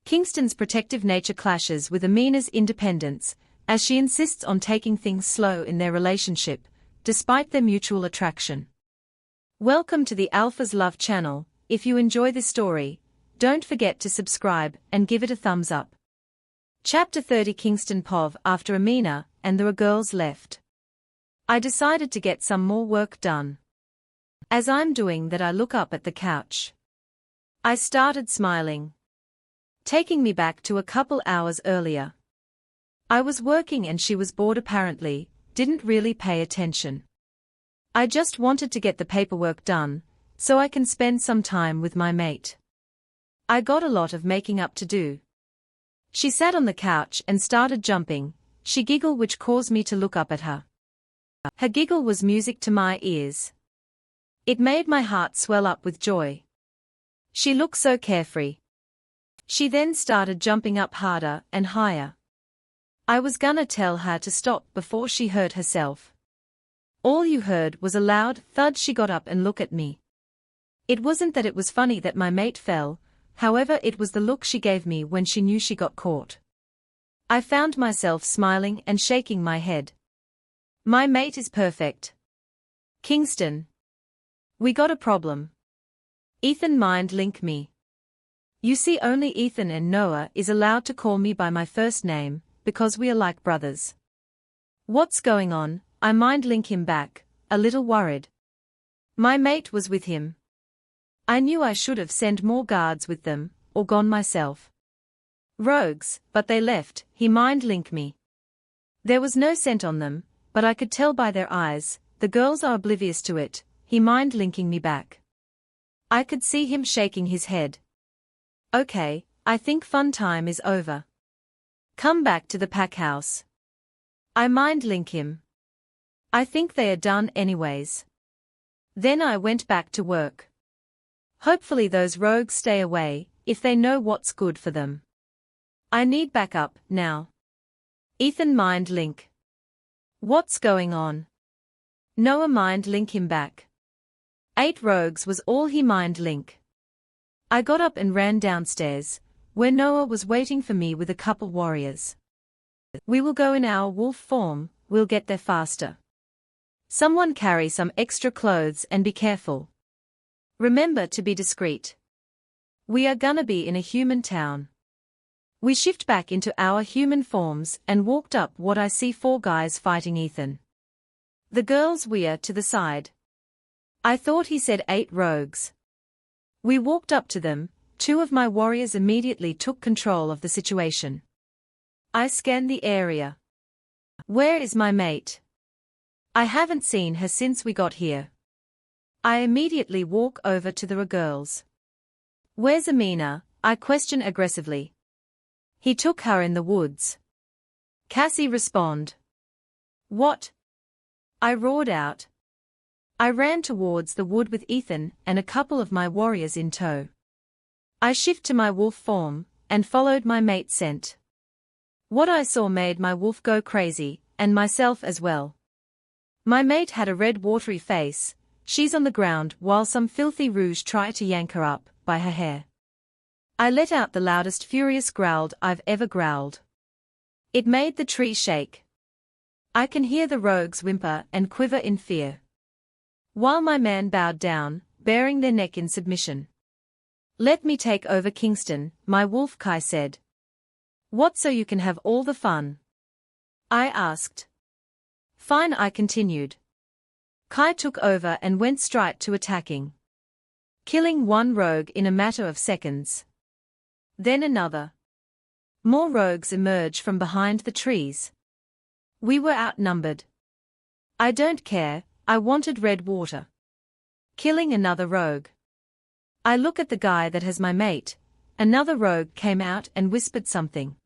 Kingston's protective nature clashes with Amina's independence, as she insists on taking things slow in their relationship, despite their mutual attraction. Welcome to the Alpha's Love channel. If you enjoy this story, don't forget to subscribe and give it a thumbs up. Chapter 30. Kingston Pov. After Amina and the girls left, I decided to get some more work done. As I'm doing that, I look up at the couch. I started smiling, taking me back to a couple hours earlier. I was working and she was bored apparently, didn't really pay attention. I just wanted to get the paperwork done, so I can spend some time with my mate. I got a lot of making up to do. She sat on the couch and started jumping. She giggled, which caused me to look up at her. Her giggle was music to my ears. It made my heart swell up with joy. She looked so carefree. She then started jumping up harder and higher. I was gonna tell her to stop before she hurt herself. All you heard was a loud thud. She got up and looked at me. It wasn't that it was funny that my mate fell, however, it was the look she gave me when she knew she got caught. I found myself smiling and shaking my head. My mate is perfect. Kingston. We got a problem. Ethan mind link me. You see, only Ethan and Noah is allowed to call me by my first name, because we are like brothers. What's going on? I mind link him back, a little worried. My mate was with him. I knew I should have sent more guards with them, or gone myself. Rogues, but they left. He mind link me. There was no scent on them, but I could tell by their eyes. The girls are oblivious to it. He mind linking me back. I could see him shaking his head. Okay, I think fun time is over. Come back to the pack house. I mind link him. I think they are done anyways. Then I went back to work. Hopefully those rogues stay away, if they know what's good for them. I need backup now. Ethan mind link. What's going on? Noah mind link him back. 8 rogues was all he mind link. I got up and ran downstairs, where Noah was waiting for me with a couple warriors. We will go in our wolf form, we'll get there faster. Someone carry some extra clothes and be careful. Remember to be discreet. We are gonna be in a human town. We shift back into our human forms and walked up what I see 4 guys fighting Ethan. The girls we're to the side. I thought he said 8 rogues. We walked up to them. 2 of my warriors immediately took control of the situation. I scanned the area. Where is my mate? I haven't seen her since we got here. I immediately walk over to the girls. Where's Amina? I question aggressively. He took her in the woods. Cassie respond. What? I roared out. I ran towards the wood with Ethan and a couple of my warriors in tow. I shift to my wolf form and followed my mate's scent. What I saw made my wolf go crazy, and myself as well. My mate had a red watery face. She's on the ground while some filthy rouge try to yank her up by her hair. I let out the loudest furious growl I've ever growled. It made the tree shake. I can hear the rogues whimper and quiver in fear, while my man bowed down, baring their neck in submission. Let me take over Kingston, my wolf, Kai said. What, so you can have all the fun? I asked. Fine, I continued. Kai took over and went straight to attacking, killing 1 rogue in a matter of seconds. Then another. More rogues emerged from behind the trees. We were outnumbered. I don't care, I wanted red water. Killing another rogue. I look at the guy that has my mate. Another rogue came out and whispered something.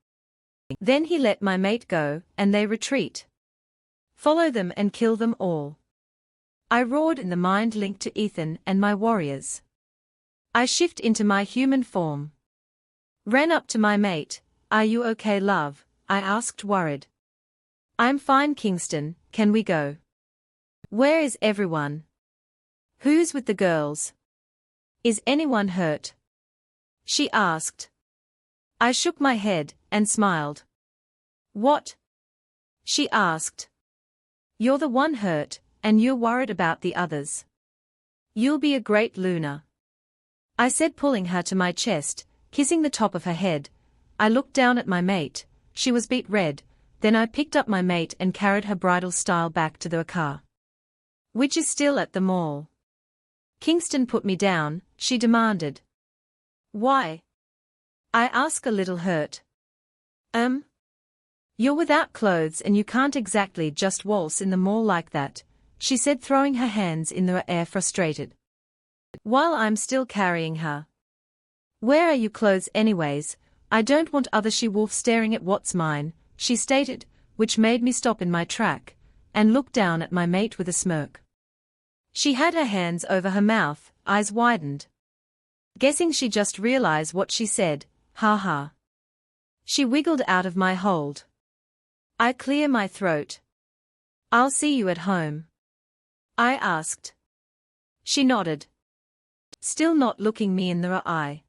Then he let my mate go, and they retreat. Follow them and kill them all. I roared in the mind link to Ethan and my warriors. I shift into my human form. Ran up to my mate. Are you okay, love? I asked, worried. I'm fine, Kingston, can we go? Where is everyone? Who's with the girls? Is anyone hurt? She asked. I shook my head and smiled. What? She asked. You're the one hurt, and you're worried about the others. You'll be a great Luna. I said, pulling her to my chest, kissing the top of her head. I looked down at my mate. She was beet red. Then I picked up my mate and carried her bridal style back to the car. Which is still at the mall. Kingston put me down, she demanded. Why? I asked, a little hurt. You're without clothes and you can't exactly just waltz in the mall like that, she said, throwing her hands in the air, frustrated. While I'm still carrying her. Where are your clothes anyways? I don't want other She-Wolf staring at what's mine, she stated, which made me stop in my track and look down at my mate with a smirk. She had her hands over her mouth, eyes widened. Guessing she just realized what she said, ha ha. She wiggled out of my hold. I clear my throat. I'll see you at home. I asked. She nodded. Still not looking me in the eye.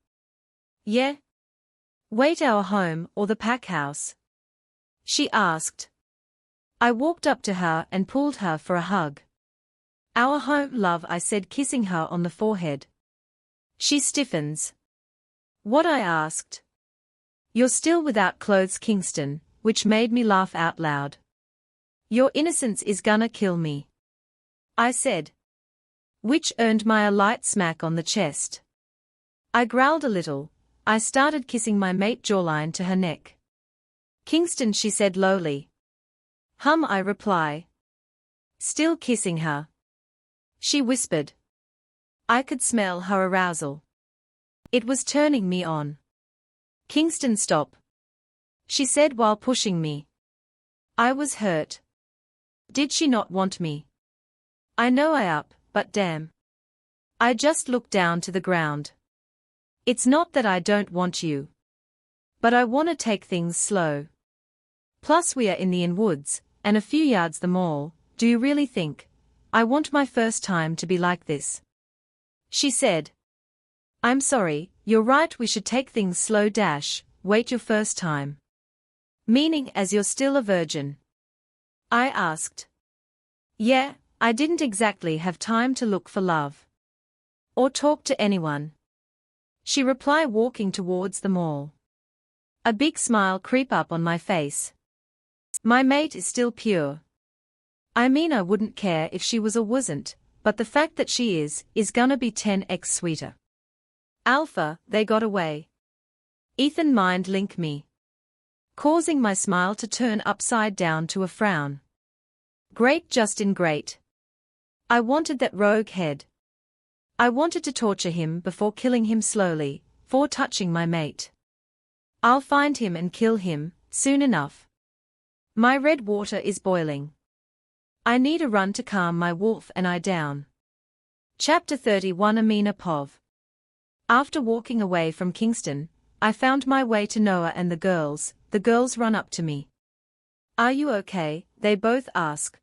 Yeah? Wait, our home or the pack house? She asked. I walked up to her and pulled her for a hug. Our home, love, I said, kissing her on the forehead. She stiffens. What? I asked. You're still without clothes, Kingston, which made me laugh out loud. Your innocence is gonna kill me, I said. Which earned me a light smack on the chest. I growled a little. I started kissing my mate jawline to her neck. Kingston, she said lowly. I reply. Still kissing her. She whispered. I could smell her arousal. It was turning me on. Kingston, stop, she said while pushing me. I was hurt. Did she not want me? I know I up, but damn. I just looked down to the ground. It's not that I don't want you. But I want to take things slow. Plus we are in the woods, and a few yards the mall. Do you really think I want my first time to be like this? She said. I'm sorry, you're right, we should take things slow dash, wait your first time. Meaning as you're still a virgin? I asked. Yeah, I didn't exactly have time to look for love. Or talk to anyone. She replied, walking towards the mall. A big smile creep up on my face. My mate is still pure. I mean, I wouldn't care if she was or wasn't, but the fact that she is gonna be 10x sweeter. Alpha, they got away. Ethan mind link me. Causing my smile to turn upside down to a frown. Great, Justin, great. I wanted that rogue head. I wanted to torture him before killing him slowly, for touching my mate. I'll find him and kill him, soon enough. My red water is boiling. I need a run to calm my wolf and I down. Chapter 31. Amina Pov. After walking away from Kingston, I found my way to Noah and the girls. The girls run up to me. Are you okay? They both ask.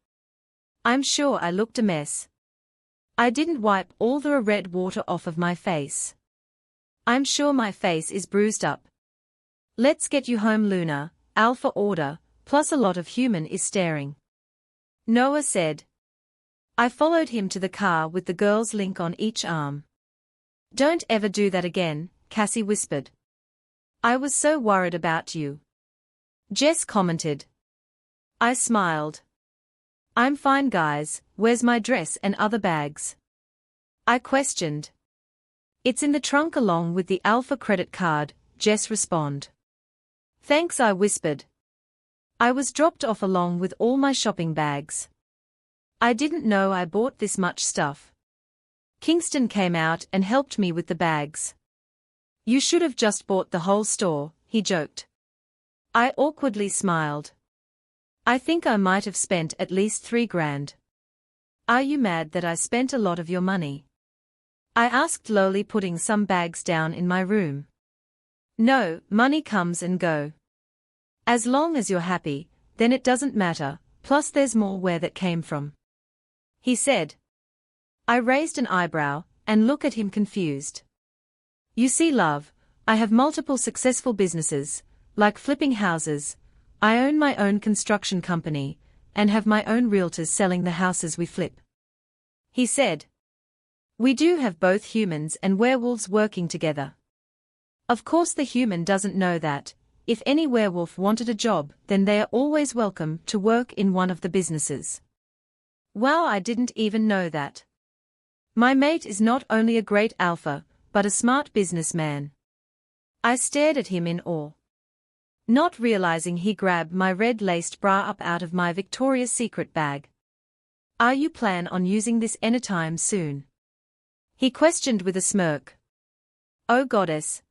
I'm sure I looked a mess. I didn't wipe all the red water off of my face. I'm sure my face is bruised up. Let's get you home, Luna, Alpha order, plus a lot of human is staring. Noah said. I followed him to the car with the girls link on each arm. Don't ever do that again, Cassie whispered. I was so worried about you. Jess commented. I smiled. I'm fine, guys, where's my dress and other bags? I questioned. It's in the trunk along with the Alpha credit card, Jess responded. Thanks, I whispered. I was dropped off along with all my shopping bags. I didn't know I bought this much stuff. Kingston came out and helped me with the bags. You should have just bought the whole store, he joked. I awkwardly smiled. I think I might have spent at least $3,000. Are you mad that I spent a lot of your money? I asked lowly, putting some bags down in my room. No, money comes and go. As long as you're happy, then it doesn't matter, plus there's more where that came from. He said. I raised an eyebrow and looked at him confused. You see, love, I have multiple successful businesses, like flipping houses. I own my own construction company, and have my own realtors selling the houses we flip. He said. We do have both humans and werewolves working together. Of course the human doesn't know that. If any werewolf wanted a job, then they are always welcome to work in one of the businesses. Wow, I didn't even know that. My mate is not only a great alpha, but a smart businessman. I stared at him in awe. Not realizing he grabbed my red-laced bra up out of my Victoria's Secret bag. Are you plan on using this anytime soon? He questioned with a smirk. Oh goddess.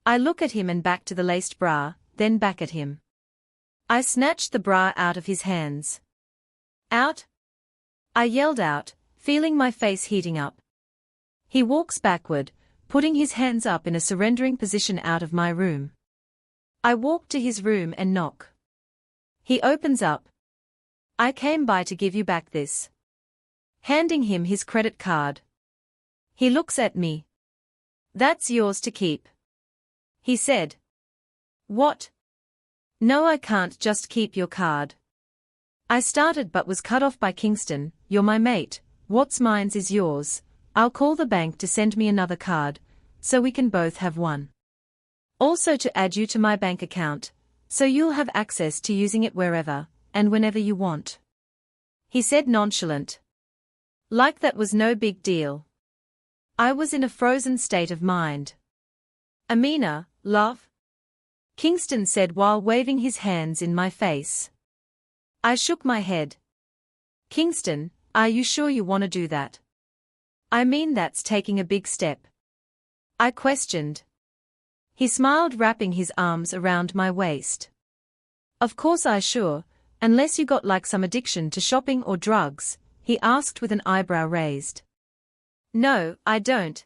I look at him and back to the laced bra, then back at him. I snatched the bra out of his hands. Out! I yelled out, feeling my face heating up. He walks backward, putting his hands up in a surrendering position out of my room. I walk to his room and knock. He opens up. I came by to give you back this. Handing him his credit card. He looks at me. That's yours to keep. He said. What? No, I can't just keep your card. I started but was cut off by Kingston. You're my mate, what's mine's is yours. I'll call the bank to send me another card, so we can both have one. Also to add you to my bank account, so you'll have access to using it wherever, and whenever you want. He said nonchalant. Like that was no big deal. I was in a frozen state of mind. Amina, love? Kingston said while waving his hands in my face. I shook my head. Kingston, are you sure you want to do that? I mean that's taking a big step. I questioned. He smiled, wrapping his arms around my waist. Of course I sure, unless you got like some addiction to shopping or drugs, he asked with an eyebrow raised. No, I don't.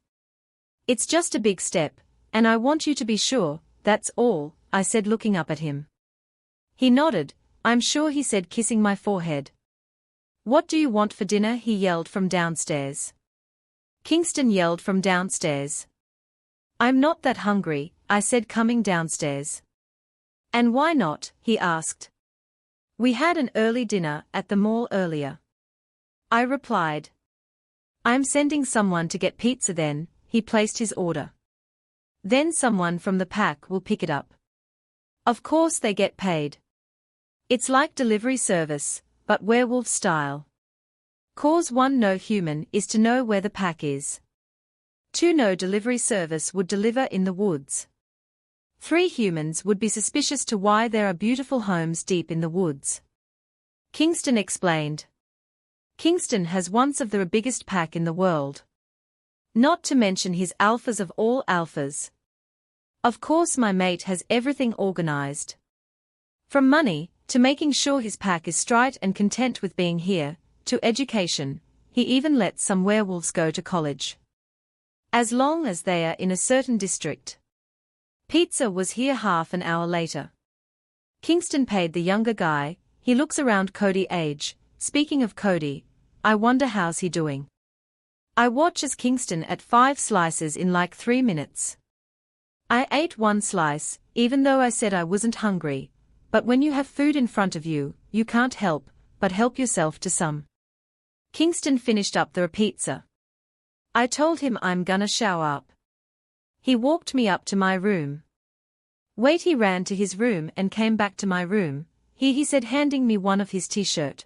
It's just a big step, and I want you to be sure, that's all, I said looking up at him. He nodded, I'm sure he said, kissing my forehead. What do you want for dinner? He yelled from downstairs. Kingston yelled from downstairs. I'm not that hungry, I said coming downstairs. And why not? He asked. We had an early dinner at the mall earlier. I replied. I'm sending someone to get pizza then. He placed his order. Then someone from the pack will pick it up. Of course they get paid. It's like delivery service, but werewolf style. Cause 1, no human is to know where the pack is. 2, no delivery service would deliver in the woods. 3, humans would be suspicious to why there are beautiful homes deep in the woods. Kingston explained. Kingston has one of the biggest pack in the world. Not to mention his alphas of all alphas. Of course my mate has everything organized. From money, to making sure his pack is straight and content with being here, to education, he even lets some werewolves go to college. As long as they are in a certain district. Pizza was here half an hour later. Kingston paid the younger guy. He looks around Cody age. Speaking of Cody, I wonder how's he doing. I watch as Kingston ate 5 slices in like 3 minutes. I ate 1 slice, even though I said I wasn't hungry, but when you have food in front of you, you can't help but help yourself to some. Kingston finished up the pizza. I told him I'm gonna shower up. He walked me up to my room. Wait, he ran to his room and came back to my room. He said, handing me one of his t-shirt.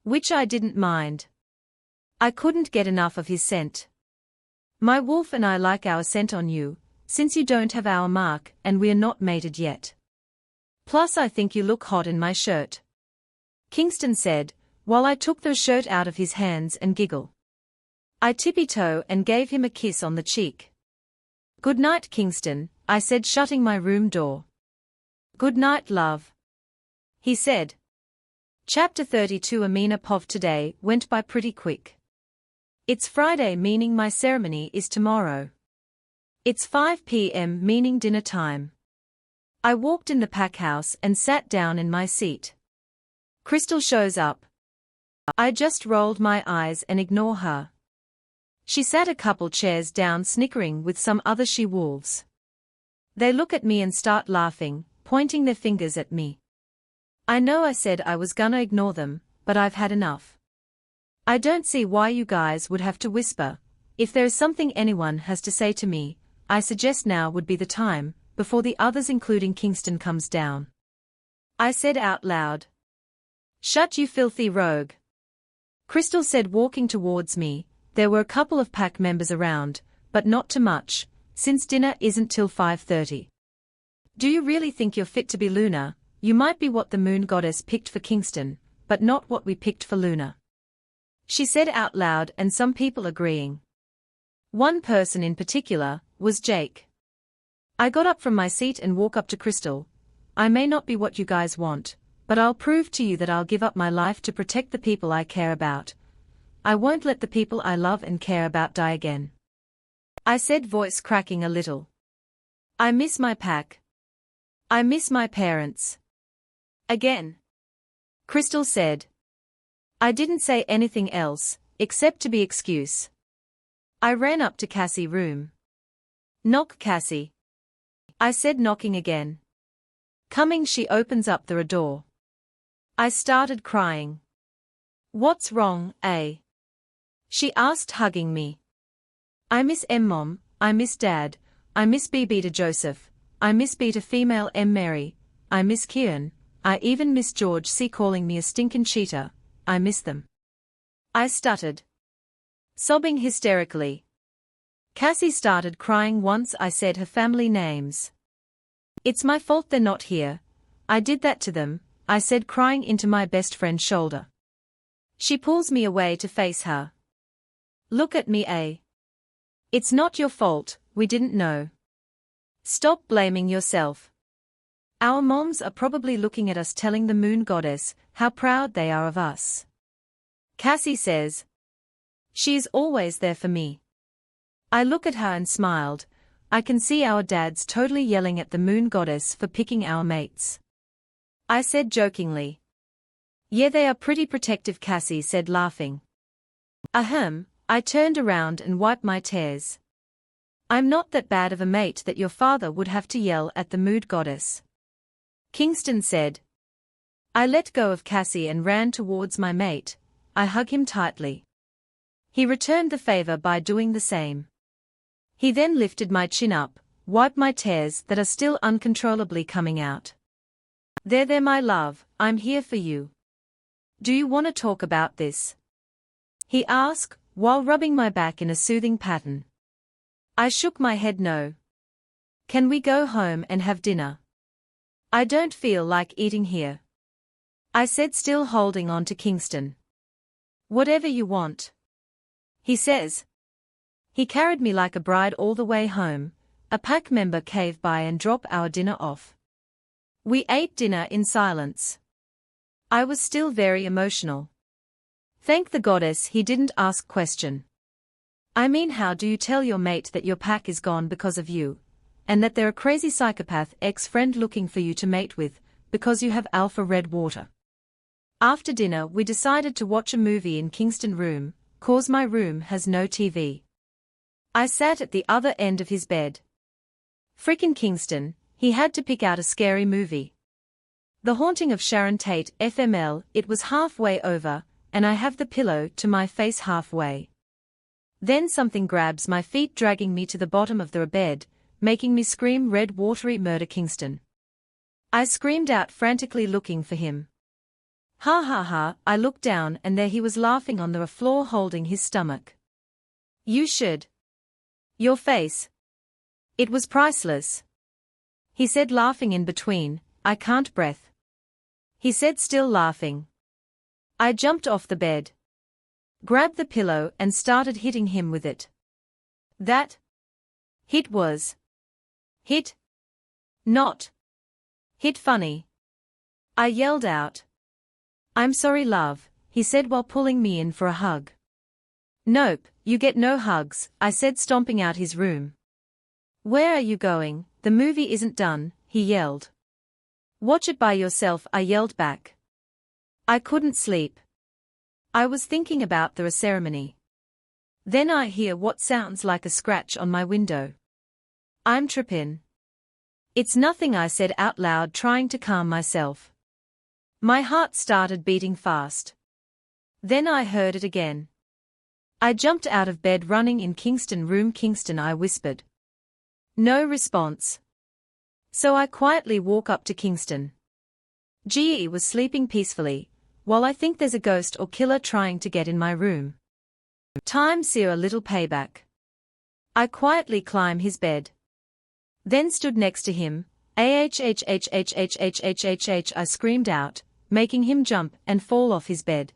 Which I didn't mind. I couldn't get enough of his scent. My wolf and I like our scent on you, since you don't have our mark and we're not mated yet. Plus I think you look hot in my shirt. Kingston said, while I took the shirt out of his hands and giggled. I tippy-toe and gave him a kiss on the cheek. Good night, Kingston, I said, shutting my room door. Good night, love. He said. Chapter 32. Amina Pov. Today went by pretty quick. It's Friday, meaning my ceremony is tomorrow. It's 5 p.m. meaning dinner time. I walked in the pack house and sat down in my seat. Crystal shows up. I just rolled my eyes and ignore her. She sat a couple chairs down snickering with some other she-wolves. They look at me and start laughing, pointing their fingers at me. I know I said I was gonna ignore them, but I've had enough. I don't see why you guys would have to whisper. If there is something anyone has to say to me, I suggest now would be the time, before the others including Kingston comes down. I said out loud. Shut you filthy rogue. Crystal said walking towards me. There were a couple of pack members around, but not too much, since dinner isn't till 5:30. Do you really think you're fit to be Luna? You might be what the moon goddess picked for Kingston, but not what we picked for Luna. She said out loud, and some people agreeing. One person in particular was Jake. I got up from my seat and walked up to Crystal. I may not be what you guys want, but I'll prove to you that I'll give up my life to protect the people I care about. I won't let the people I love and care about die again. I said, voice cracking a little. I miss my pack. I miss my parents. Again. Crystal said. I didn't say anything else, except to be excuse. I ran up to Cassie's room. Knock, Cassie. I said, knocking again. Coming, she opens up the door. I started crying. What's wrong, eh? She asked, hugging me. I miss Mom, I miss Dad, I miss BB Joseph, I miss Beta female M Mary, I miss Kieran, I even miss George C calling me a stinkin' cheater, I miss them. I stuttered. Sobbing hysterically. Cassie started crying once I said her family names. It's my fault they're not here. I did that to them, I said, crying into my best friend's shoulder. She pulls me away to face her. Look at me, eh? It's not your fault, we didn't know. Stop blaming yourself. Our moms are probably looking at us telling the moon goddess how proud they are of us. Cassie says. She is always there for me. I look at her and smiled. I can see our dads totally yelling at the moon goddess for picking our mates. I said jokingly. Yeah, they are pretty protective, Cassie said, laughing. Ahem, I turned around and wiped my tears. I'm not that bad of a mate that your father would have to yell at the moon goddess. Kingston said. I let go of Cassie and ran towards my mate. I hugged him tightly. He returned the favor by doing the same. He then lifted my chin up, wiped my tears that are still uncontrollably coming out. There, my love, I'm here for you. Do you want to talk about this? He asked, while rubbing my back in a soothing pattern. I shook my head no. Can we go home and have dinner? I don't feel like eating here. I said, still holding on to Kingston. Whatever you want. He says. He carried me like a bride all the way home. A pack member came by and dropped our dinner off. We ate dinner in silence. I was still very emotional. Thank the goddess he didn't ask question. I mean, how do you tell your mate that your pack is gone because of you, and that they're a crazy psychopath ex-friend looking for you to mate with, because you have alpha red water? After dinner we decided to watch a movie in Kingston room, cause my room has no TV. I sat at the other end of his bed. Frickin' Kingston, he had to pick out a scary movie. The Haunting of Sharon Tate FML, it was halfway over, and I have the pillow to my face halfway. Then something grabs my feet, dragging me to the bottom of the bed, making me scream, red watery murder Kingston. I screamed out frantically looking for him. Ha ha ha, I looked down and there he was laughing on the floor holding his stomach. You should. Your face. It was priceless. He said, laughing in between, I can't breathe. He said, still laughing. I jumped off the bed. Grabbed the pillow and started hitting him with it. That hit was hit. Not hit funny. I yelled out. I'm sorry, love, he said while pulling me in for a hug. Nope, you get no hugs, I said, stomping out his room. Where are you going? The movie isn't done, he yelled. Watch it by yourself, I yelled back. I couldn't sleep. I was thinking about the ceremony. Then I hear what sounds like a scratch on my window. I'm trippin'. It's nothing, I said out loud, trying to calm myself. My heart started beating fast. Then I heard it again. I jumped out of bed, running in Kingston room. Kingston, I whispered. No response. So I quietly walk up to Kingston. He was sleeping peacefully, while I think there's a ghost or killer trying to get in my room. Time see a little payback. I quietly climb his bed. Then stood next to him. I screamed out, making him jump and fall off his bed.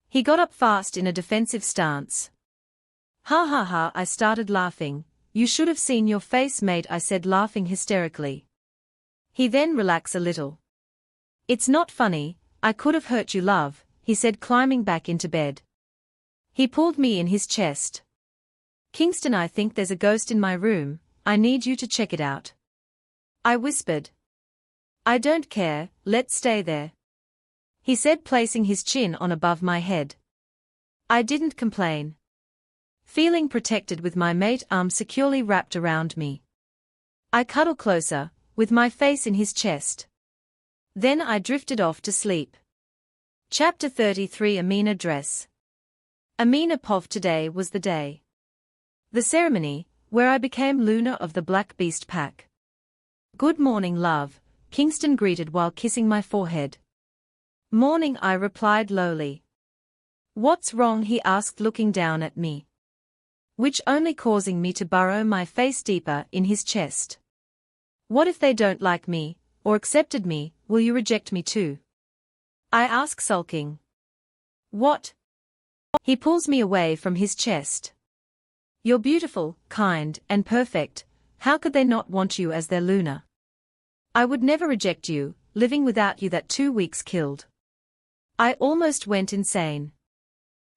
He got up fast in a defensive stance. Ha ha ha, I started laughing. You should have seen your face, mate, I said, laughing hysterically. He then relaxed a little. It's not funny, I could have hurt you, love, he said, climbing back into bed. He pulled me in his chest. Kingston, I think there's a ghost in my room, I need you to check it out. I whispered. I don't care, let's stay there. He said, placing his chin on above my head. I didn't complain. Feeling protected with my mate's arm securely wrapped around me. I cuddled closer, with my face in his chest. Then I drifted off to sleep. Chapter 33. Amina dress. Amina Pov. Today was the day. The ceremony, where I became Luna of the Black Beast Pack. Good morning, love, Kingston greeted while kissing my forehead. Morning, I replied lowly. What's wrong, he asked, looking down at me. Which only causing me to burrow my face deeper in his chest. What if they don't like me, or accepted me, will you reject me too? I ask, sulking. What? He pulls me away from his chest. You're beautiful, kind, and perfect, how could they not want you as their Luna? I would never reject you, living without you that 2 weeks killed. I almost went insane.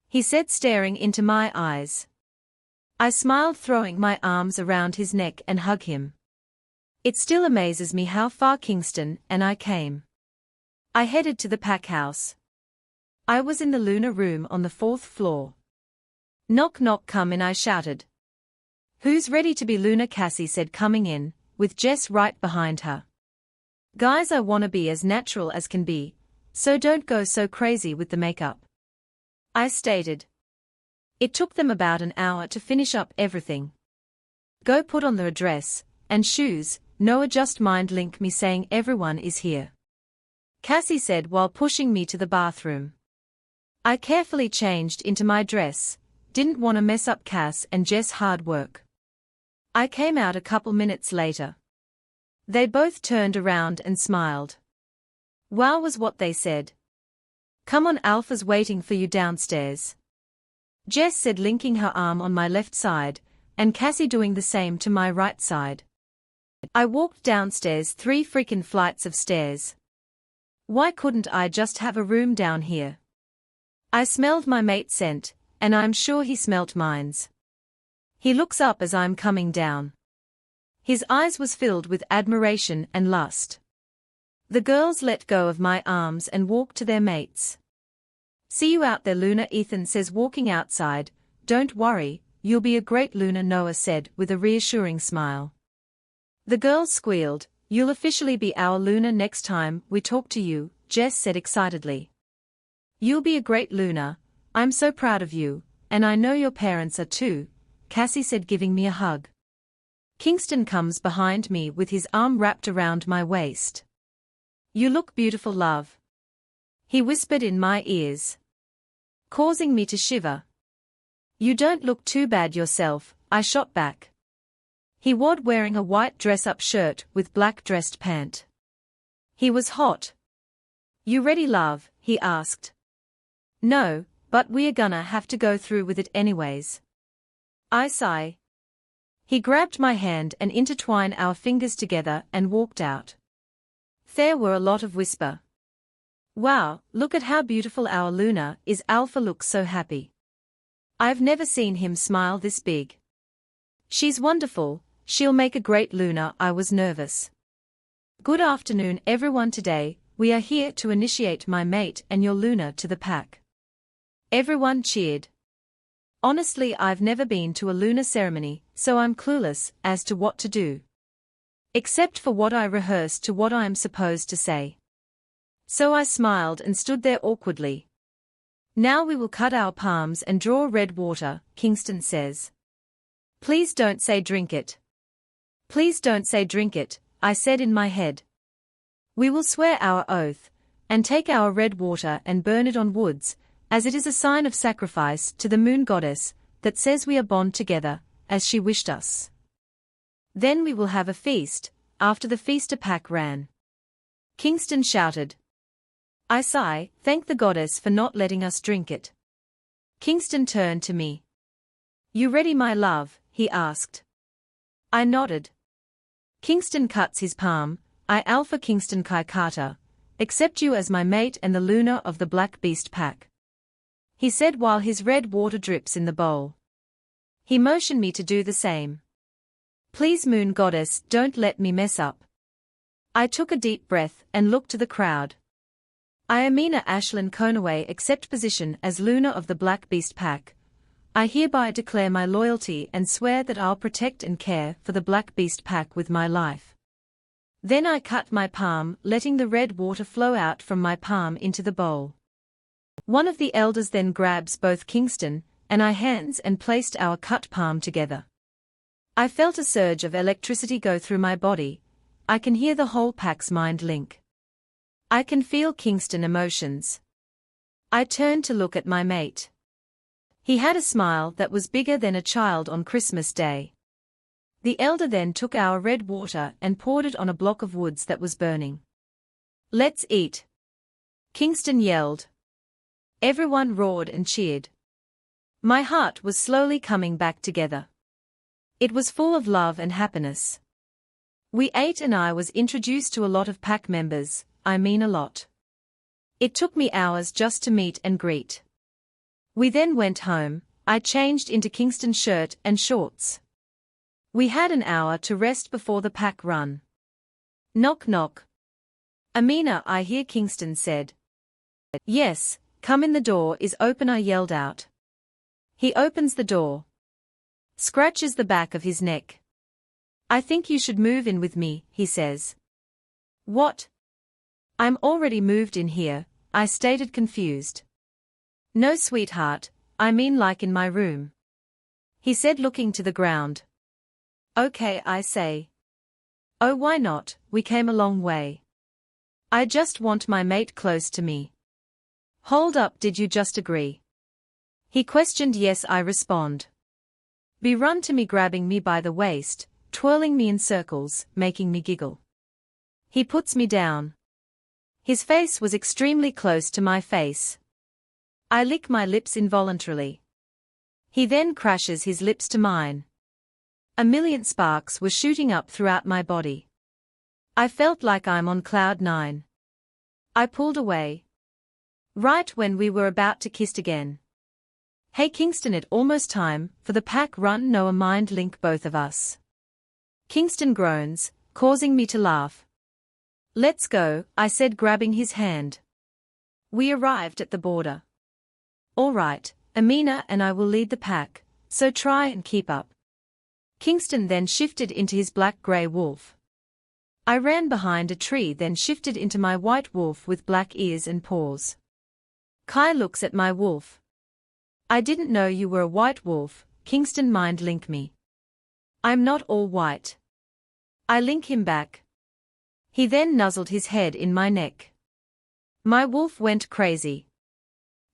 He said, staring into my eyes. I smiled, throwing my arms around his neck and hug him. It still amazes me how far Kingston and I came. I headed to the pack house. I was in the Luna room on the 4th floor. Knock knock, come in, I shouted. Who's ready to be Luna? Cassie said, coming in, with Jess right behind her. Guys, I wanna be as natural as can be, so don't go so crazy with the makeup. I stated. It took them about an hour to finish up everything. Go put on the dress and shoes, Noah just mind link me saying everyone is here. Cassie said while pushing me to the bathroom. I carefully changed into my dress, didn't want to mess up Cass and Jess' hard work. I came out a couple minutes later. They both turned around and smiled. Wow, was what they said. Come on, Alpha's waiting for you downstairs. Jess said, linking her arm on my left side, and Cassie doing the same to my right side. I walked downstairs 3 freaking flights of stairs. Why couldn't I just have a room down here? I smelled my mate's scent, and I'm sure he smelt mine's. He looks up as I'm coming down. His eyes was filled with admiration and lust. The girls let go of my arms and walked to their mates. See you out there, Luna, Ethan says, walking outside. Don't worry, you'll be a great Luna, Noah said with a reassuring smile. The girls squealed, you'll officially be our Luna next time we talk to you, Jess said excitedly. You'll be a great Luna, I'm so proud of you, and I know your parents are too, Cassie said, giving me a hug. Kingston comes behind me with his arm wrapped around my waist. You look beautiful, love. He whispered in my ears, causing me to shiver. You don't look too bad yourself, I shot back. He was wearing a white dress-up shirt with black dressed pant. He was hot. You ready, love? He asked. No, but we're gonna have to go through with it anyways. I sigh. He grabbed my hand and intertwined our fingers together and walked out. There were a lot of whisper. Wow, look at how beautiful our Luna is. Alpha looks so happy. I've never seen him smile this big. She's wonderful, she'll make a great Luna. I was nervous. Good afternoon everyone, today, we are here to initiate my mate and your Luna to the pack. Everyone cheered. Honestly, I've never been to a Luna ceremony, so I'm clueless as to what to do. Except for what I rehearsed to what I am supposed to say. So I smiled and stood there awkwardly. Now we will cut our palms and draw red water, Kingston says. Please don't say drink it. Please don't say drink it, I said in my head. We will swear our oath, and take our red water and burn it on woods, as it is a sign of sacrifice to the moon goddess, that says we are bond together, as she wished us. Then we will have a feast. After the feast a pack ran. Kingston shouted. I sigh, thank the goddess for not letting us drink it. Kingston turned to me. You ready, my love? He asked. I nodded. Kingston cuts his palm. I Alpha Kingston Kai Carter, accept you as my mate and the Luna of the Black Beast pack. He said while his red water drips in the bowl. He motioned me to do the same. Please moon goddess, don't let me mess up. I took a deep breath and looked to the crowd. I Amina Ashlyn Conaway accept position as Luna of the Black Beast pack. I hereby declare my loyalty and swear that I'll protect and care for the Black Beast pack with my life. Then I cut my palm, letting the red water flow out from my palm into the bowl. One of the elders then grabs both Kingston and I hands and placed our cut palm together. I felt a surge of electricity go through my body. I can hear the whole pack's mind link. I can feel Kingston emotions. I turned to look at my mate. He had a smile that was bigger than a child on Christmas Day. The elder then took our red water and poured it on a block of woods that was burning. Let's eat! Kingston yelled. Everyone roared and cheered. My heart was slowly coming back together. It was full of love and happiness. We ate and I was introduced to a lot of pack members, I mean a lot. It took me hours just to meet and greet. We then went home. I changed into Kingston's shirt and shorts. We had an hour to rest before the pack run. Knock knock. Amina, I hear, Kingston said. Yes, come in, the door is open, I yelled out. He opens the door. Scratches the back of his neck. I think you should move in with me, he says. What? I'm already moved in here, I stated confused. No, sweetheart, I mean like in my room. He said, looking to the ground. Okay, I say. Oh, why not, we came a long way. I just want my mate close to me. Hold up, did you just agree? He questioned. Yes, I respond. Be run to me, grabbing me by the waist, twirling me in circles, making me giggle. He puts me down. His face was extremely close to my face. I lick my lips involuntarily. He then crashes his lips to mine. A million sparks were shooting up throughout my body. I felt like I'm on cloud 9. I pulled away. Right when we were about to kiss again. Hey Kingston, it almost time for the pack run, no a mind link both of us. Kingston groans, causing me to laugh. Let's go, I said, grabbing his hand. We arrived at the border. All right, Amina and I will lead the pack, so try and keep up. Kingston then shifted into his black-grey wolf. I ran behind a tree, then shifted into my white wolf with black ears and paws. Kai looks at my wolf. I didn't know you were a white wolf, Kingston mind link me. I'm not all white. I link him back. He then nuzzled his head in my neck. My wolf went crazy.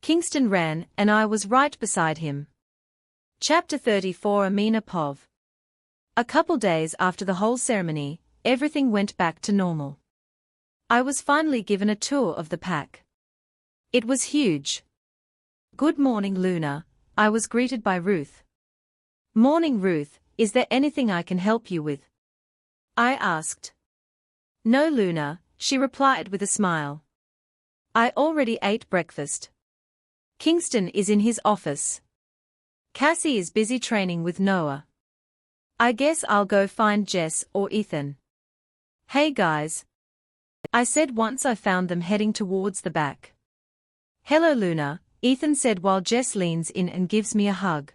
Kingston ran and I was right beside him. Chapter 34. Amina Pov. A couple days after the whole ceremony, everything went back to normal. I was finally given a tour of the pack. It was huge. Good morning, Luna, I was greeted by Ruth. Morning, Ruth, is there anything I can help you with? I asked. No, Luna, she replied with a smile. I already ate breakfast. Kingston is in his office. Cassie is busy training with Noah. I guess I'll go find Jess or Ethan. Hey guys. I said once I found them heading towards the back. Hello, Luna, Ethan said while Jess leans in and gives me a hug.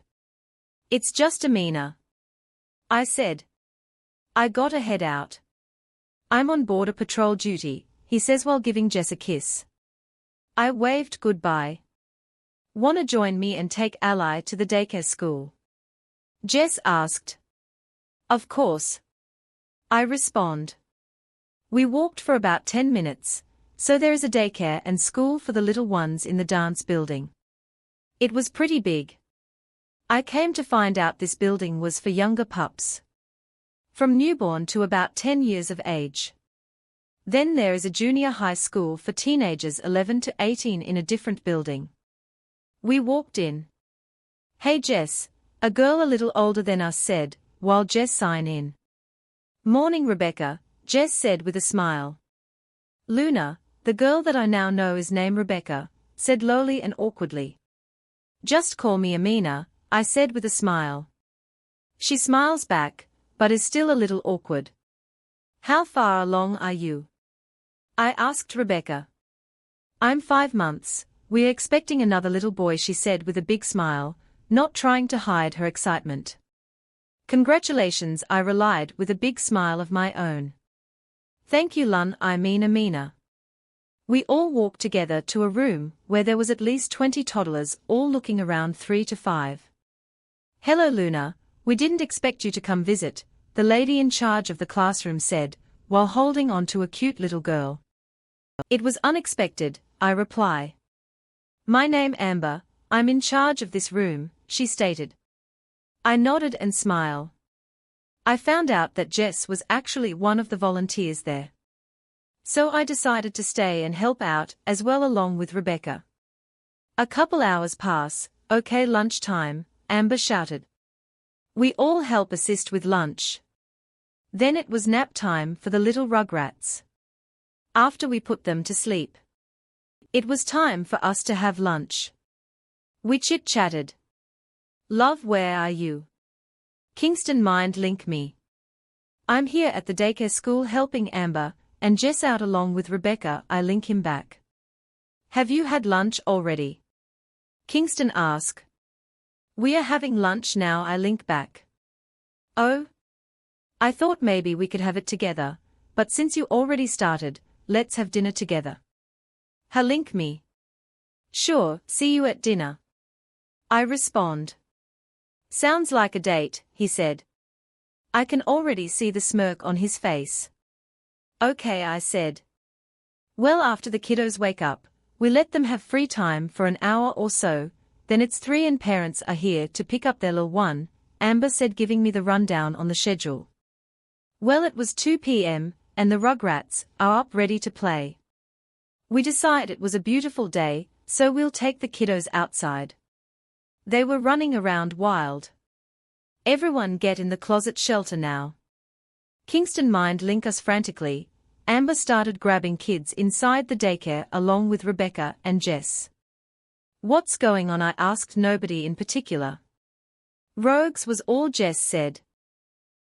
It's just Amina. I said. I gotta head out. I'm on border patrol duty, he says while giving Jess a kiss. I waved goodbye. Wanna join me and take Ally to the daycare school? Jess asked. Of course. I respond. We walked for about 10 minutes, so there is a daycare and school for the little ones in the dance building. It was pretty big. I came to find out this building was for younger pups. From newborn to about 10 years of age. Then there is a junior high school for teenagers 11 to 18 in a different building. We walked in. Hey Jess, a girl a little older than us said, while Jess signed in. Morning Rebecca, Jess said with a smile. Luna, the girl that I now know is named Rebecca, said lowly and awkwardly. Just call me Amina, I said with a smile. She smiles back, but is still a little awkward. How far along are you? I asked Rebecca. I'm 5 months, we're expecting another little boy, she said with a big smile, not trying to hide her excitement. Congratulations, I replied with a big smile of my own. Thank you Lun, I mean Amina. We all walked together to a room where there was at least 20 toddlers all looking around 3 to 5. Hello Luna, we didn't expect you to come visit, the lady in charge of the classroom said, while holding on to a cute little girl. It was unexpected, I reply. My name Amber, I'm in charge of this room, she stated. I nodded and smiled. I found out that Jess was actually one of the volunteers there. So I decided to stay and help out as well along with Rebecca. A couple hours pass, okay lunchtime, Amber shouted. We all help assist with lunch. Then it was nap time for the little rugrats. After we put them to sleep, it was time for us to have lunch. We chit-chatted. Love, where are you? Kingston mind link me. I'm here at the daycare school helping Amber and Jess out along with Rebecca, I link him back. Have you had lunch already? Kingston ask. We are having lunch now, I link back. Oh? I thought maybe we could have it together, but since you already started, let's have dinner together. Ha link me. Sure, see you at dinner. I respond. Sounds like a date, he said. I can already see the smirk on his face. Okay, I said. Well, after the kiddos wake up, we let them have free time for an hour or so, then it's 3 and parents are here to pick up their little one, Amber said giving me the rundown on the schedule. Well, it was 2 p.m., and the rugrats are up ready to play. We decided it was a beautiful day, so we'll take the kiddos outside. They were running around wild. Everyone get in the closet shelter now. Kingston mind link us frantically. Amber started grabbing kids inside the daycare along with Rebecca and Jess. What's going on? I asked. Nobody in particular. Rogues was all Jess said.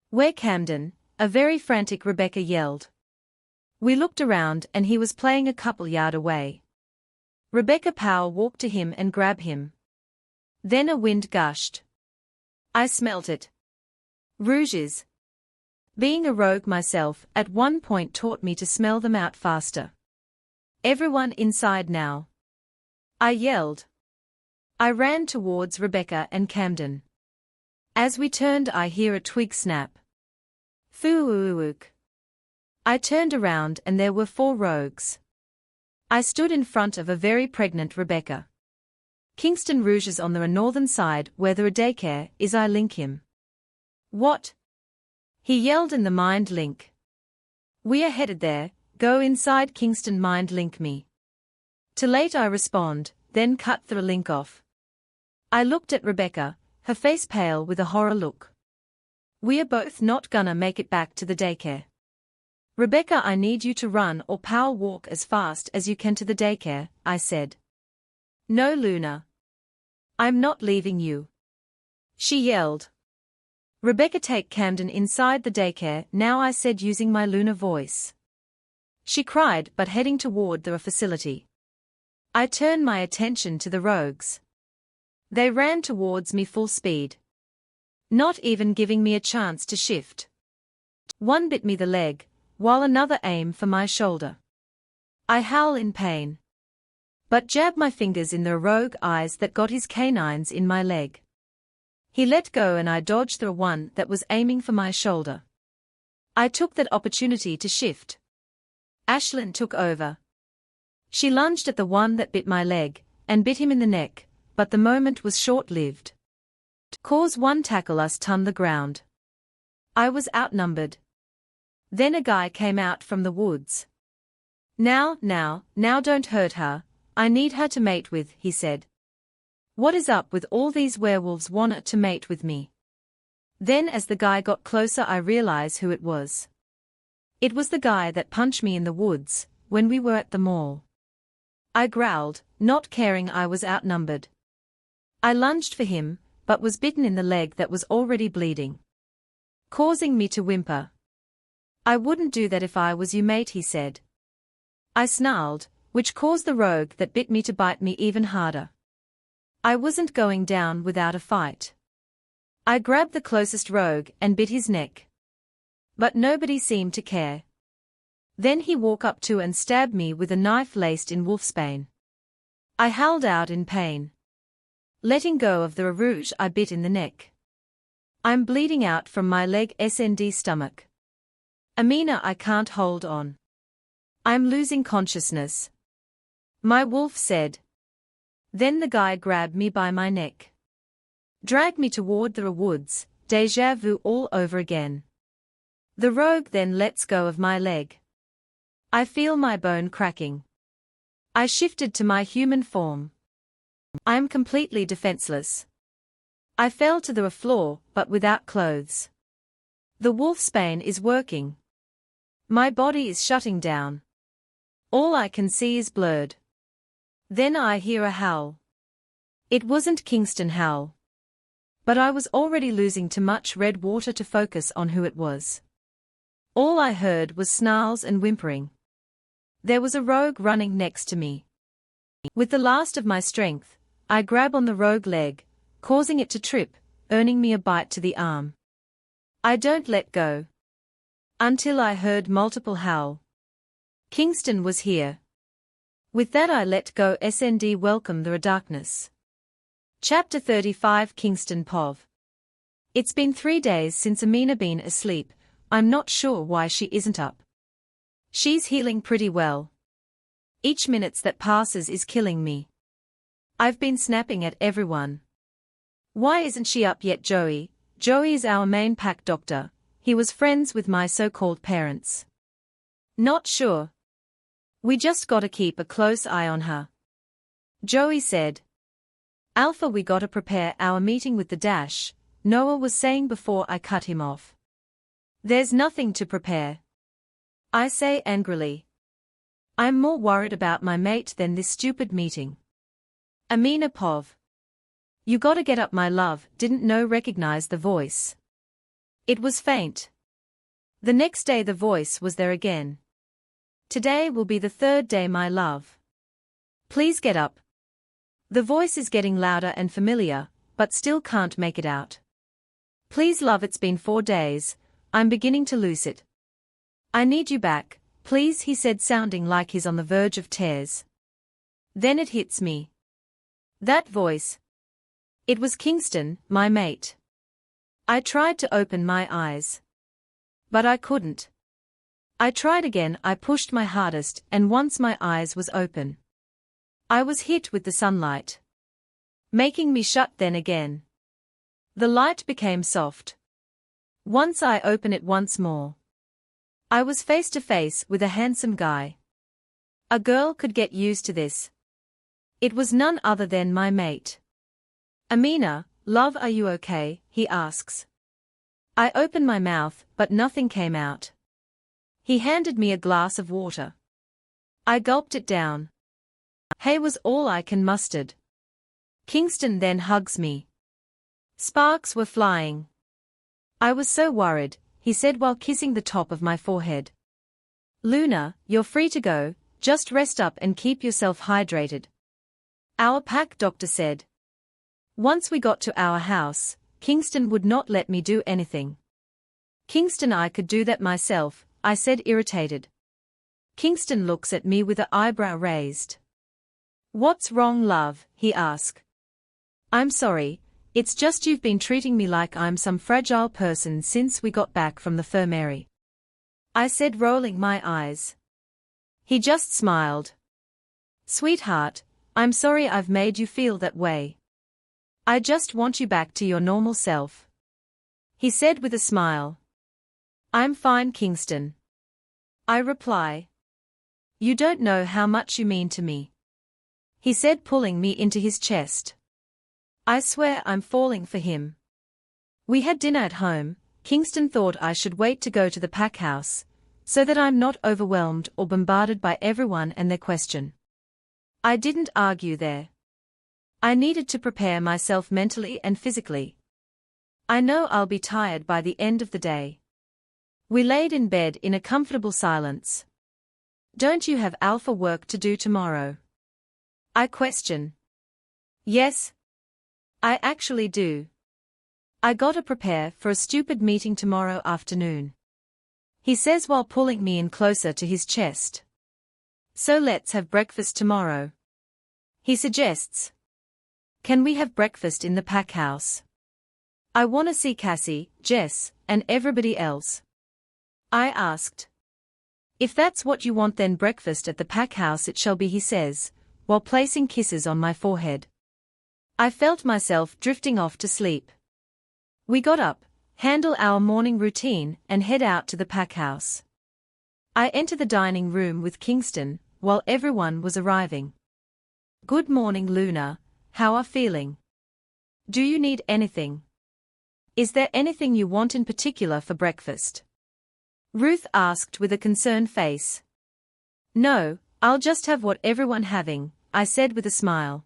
Where Camden? A very frantic Rebecca yelled. We looked around and he was playing a couple yard away. Rebecca power walked to him and grabbed him. Then a wind gushed. I smelt it. Rouges. Being a rogue myself at one point taught me to smell them out faster. Everyone inside now. I yelled. I ran towards Rebecca and Camden. As we turned I hear a twig snap. Foo-oo-ook. I turned around and there were 4 rogues. I stood in front of a very pregnant Rebecca. Kingston Rouges on the northern side where the daycare is. I link him. What? He yelled in the mind link. We are headed there, go inside. Kingston mind link me. Too late, I respond, then cut the link off. I looked at Rebecca, her face pale with a horror look. We are both not gonna make it back to the daycare. Rebecca, I need you to run or power walk as fast as you can to the daycare, I said. No, Luna. I'm not leaving you. She yelled. Rebecca, take Camden inside the daycare now, I said using my Luna voice. She cried but heading toward the facility. I turned my attention to the rogues. They ran towards me full speed. Not even giving me a chance to shift. One bit me the leg, while another aim for my shoulder. I howl in pain, but jab my fingers in the rogue eyes that got his canines in my leg. He let go and I dodged the one that was aiming for my shoulder. I took that opportunity to shift. Ashlyn took over. She lunged at the one that bit my leg, and bit him in the neck, but the moment was short-lived. Cause one tackle us ton the ground. I was outnumbered. Then a guy came out from the woods. Now don't hurt her, I need her to mate with, he said. What is up with all these werewolves wanna to mate with me? Then as the guy got closer I realized who it was. It was the guy that punched me in the woods, when we were at the mall. I growled, not caring I was outnumbered. I lunged for him, but was bitten in the leg that was already bleeding, causing me to whimper. I wouldn't do that if I was you, mate, he said. I snarled, which caused the rogue that bit me to bite me even harder. I wasn't going down without a fight. I grabbed the closest rogue and bit his neck. But nobody seemed to care. Then he walked up to and stabbed me with a knife laced in wolfsbane. I howled out in pain, letting go of the rouge I bit in the neck. I'm bleeding out from my leg and stomach. Amina, I can't hold on. I'm losing consciousness. My wolf said. Then the guy grabbed me by my neck, dragged me toward the woods, déjà vu all over again. The rogue then lets go of my leg. I feel my bone cracking. I shifted to my human form. I am completely defenseless. I fell to the floor, but without clothes. The wolfsbane is working. My body is shutting down. All I can see is blurred. Then I hear a howl. It wasn't Kingston howl. But I was already losing too much red water to focus on who it was. All I heard was snarls and whimpering. There was a rogue running next to me. With the last of my strength, I grab on the rogue leg, causing it to trip, earning me a bite to the arm. I don't let go until I heard multiple howl. Kingston was here. With that I let go and welcome the darkness. Chapter 35 Kingston Pov. It's been 3 days since Amina been asleep. I'm not sure why she isn't up. She's healing pretty well. Each minute that passes is killing me. I've been snapping at everyone. Why isn't she up yet, Joey? Joey is our main pack doctor. He was friends with my so-called parents. Not sure. We just gotta keep a close eye on her. Joey said. Alpha, we gotta prepare our meeting with the Dash, Noah was saying before I cut him off. There's nothing to prepare. I say angrily. I'm more worried about my mate than this stupid meeting. Amina Pov. You gotta get up, my love, didn't know recognize the voice. It was faint. The next day the voice was there again. Today will be the 3rd day, my love. Please get up. The voice is getting louder and familiar, but still can't make it out. Please love, it's been 4 days, I'm beginning to lose it. I need you back, please, he said, sounding like he's on the verge of tears. Then it hits me. That voice. It was Kingston, my mate. I tried to open my eyes, but I couldn't. I tried again, I pushed my hardest, and once my eyes was open, I was hit with the sunlight, making me shut then again. The light became soft. Once I open it once more, I was face to face with a handsome guy. A girl could get used to this. It was none other than my mate. Amina, love, are you okay? He asks. I open my mouth, but nothing came out. He handed me a glass of water. I gulped it down. Hey was all I can mustered. Kingston then hugs me. Sparks were flying. I was so worried, he said while kissing the top of my forehead. Luna, you're free to go, just rest up and keep yourself hydrated. Our pack doctor said. Once we got to our house, Kingston would not let me do anything. Kingston, I could do that myself, I said, irritated. Kingston looks at me with an eyebrow raised. What's wrong, love? He asked. I'm sorry, it's just you've been treating me like I'm some fragile person since we got back from the infirmary. I said, rolling my eyes. He just smiled. Sweetheart, I'm sorry I've made you feel that way. I just want you back to your normal self. He said with a smile. I'm fine, Kingston. I reply. You don't know how much you mean to me. He said, pulling me into his chest. I swear I'm falling for him. We had dinner at home. Kingston thought I should wait to go to the pack house, so that I'm not overwhelmed or bombarded by everyone and their question. I didn't argue there. I needed to prepare myself mentally and physically. I know I'll be tired by the end of the day. We laid in bed in a comfortable silence. Don't you have alpha work to do tomorrow? I question. Yes. I actually do. I gotta prepare for a stupid meeting tomorrow afternoon. He says while pulling me in closer to his chest. So let's have breakfast tomorrow. He suggests. Can we have breakfast in the pack house? I wanna see Cassie, Jess, and everybody else. I asked. If that's what you want, then breakfast at the pack house it shall be, he says, while placing kisses on my forehead. I felt myself drifting off to sleep. We got up, handle our morning routine, and head out to the pack house. I enter the dining room with Kingston, while everyone was arriving. Good morning, Luna, how are feeling? Do you need anything? Is there anything you want in particular for breakfast? Ruth asked with a concerned face. No, I'll just have what everyone having, I said with a smile.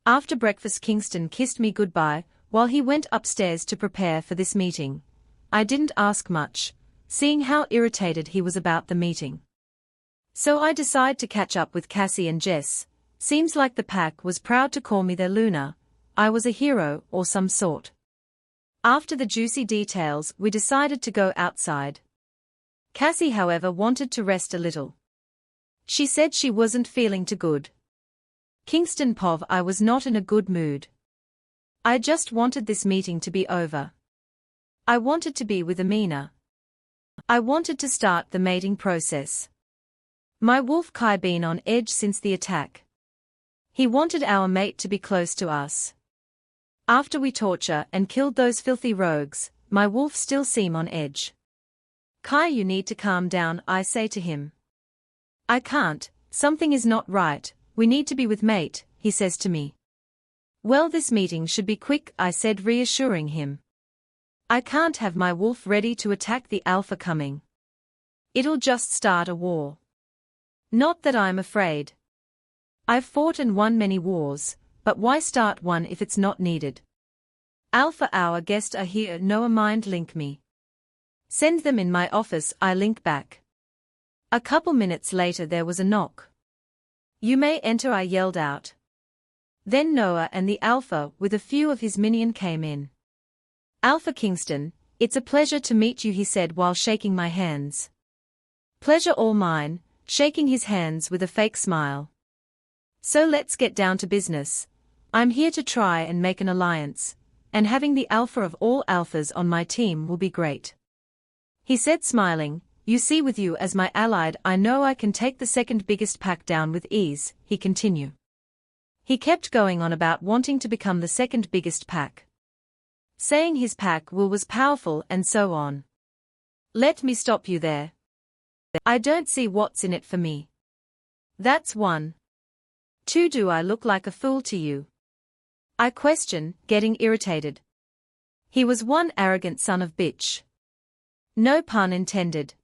After breakfast, Kingston kissed me goodbye, while he went upstairs to prepare for this meeting. I didn't ask much, seeing how irritated he was about the meeting. So I decided to catch up with Cassie and Jess. Seems like the pack was proud to call me their Luna. I was a hero or some sort. After the juicy details, we decided to go outside. Cassie, however, wanted to rest a little. She said she wasn't feeling too good. Kingston Pov, I was not in a good mood. I just wanted this meeting to be over. I wanted to be with Amina. I wanted to start the mating process. My wolf Kai been on edge since the attack. He wanted our mate to be close to us. After we torture and killed those filthy rogues, my wolf still seem on edge. Kai, you need to calm down, I say to him. I can't, something is not right, we need to be with mate, he says to me. Well, this meeting should be quick, I said, reassuring him. I can't have my wolf ready to attack the alpha coming. It'll just start a war. Not that I'm afraid. I've fought and won many wars, but why start one if it's not needed? Alpha, our guests are here, no mind link me. Send them in my office, I link back. A couple minutes later there was a knock. You may enter, I yelled out. Then Noah and the Alpha with a few of his minion came in. Alpha Kingston, it's a pleasure to meet you, he said while shaking my hands. Pleasure all mine, shaking his hands with a fake smile. So let's get down to business. I'm here to try and make an alliance, and having the Alpha of all Alphas on my team will be great. He said, smiling. You see, with you as my allied, I know I can take the second biggest pack down with ease, he continued. He kept going on about wanting to become the second biggest pack, saying his pack was powerful and so on. Let me stop you there. I don't see what's in it for me. That's 1. 2. Do I look like a fool to you? I question, getting irritated. He was one arrogant son of bitch. No pun intended.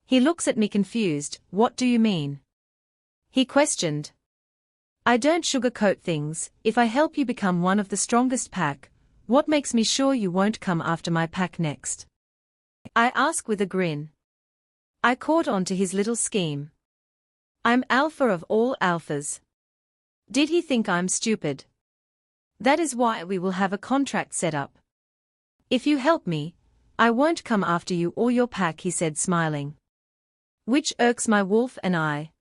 He looks at me confused. What do you mean? He questioned. I don't sugarcoat things. If I help you become one of the strongest pack, what makes me sure you won't come after my pack next? I ask with a grin. I caught on to his little scheme. I'm Alpha of all Alphas. Did he think I'm stupid? That is why we will have a contract set up. If you help me, I won't come after you or your pack, he said, smiling. Which irks my wolf and I.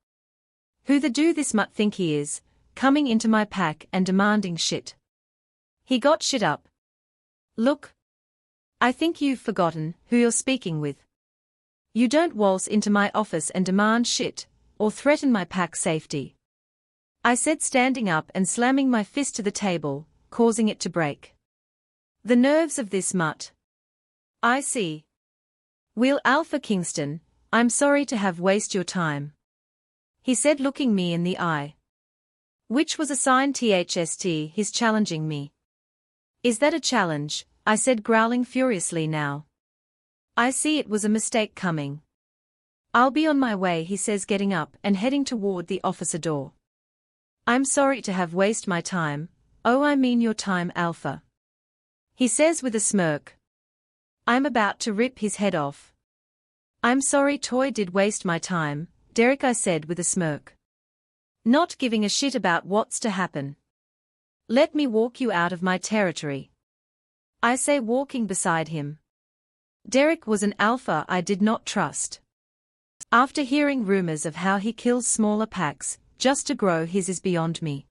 Who the do this mutt think he is, coming into my pack and demanding shit? He got shit up. Look. I think you've forgotten who you're speaking with. You don't waltz into my office and demand shit, or threaten my pack's safety. I said, standing up and slamming my fist to the table, causing it to break. The nerves of this mutt. I see. Wheel Alpha Kingston, I'm sorry to have wasted your time. He said, looking me in the eye. Which was a sign THST he's challenging me. Is that a challenge? I said, growling furiously now. I see it was a mistake coming. I'll be on my way, he says, getting up and heading toward the officer door. I'm sorry to have wasted my time. Oh, I mean your time, Alpha. He says with a smirk. I'm about to rip his head off. I'm sorry Toy did waste my time, Derek, I said with a smirk. Not giving a shit about what's to happen. Let me walk you out of my territory. I say, walking beside him. Derek was an alpha I did not trust. After hearing rumors of how he kills smaller packs, just to grow his is beyond me.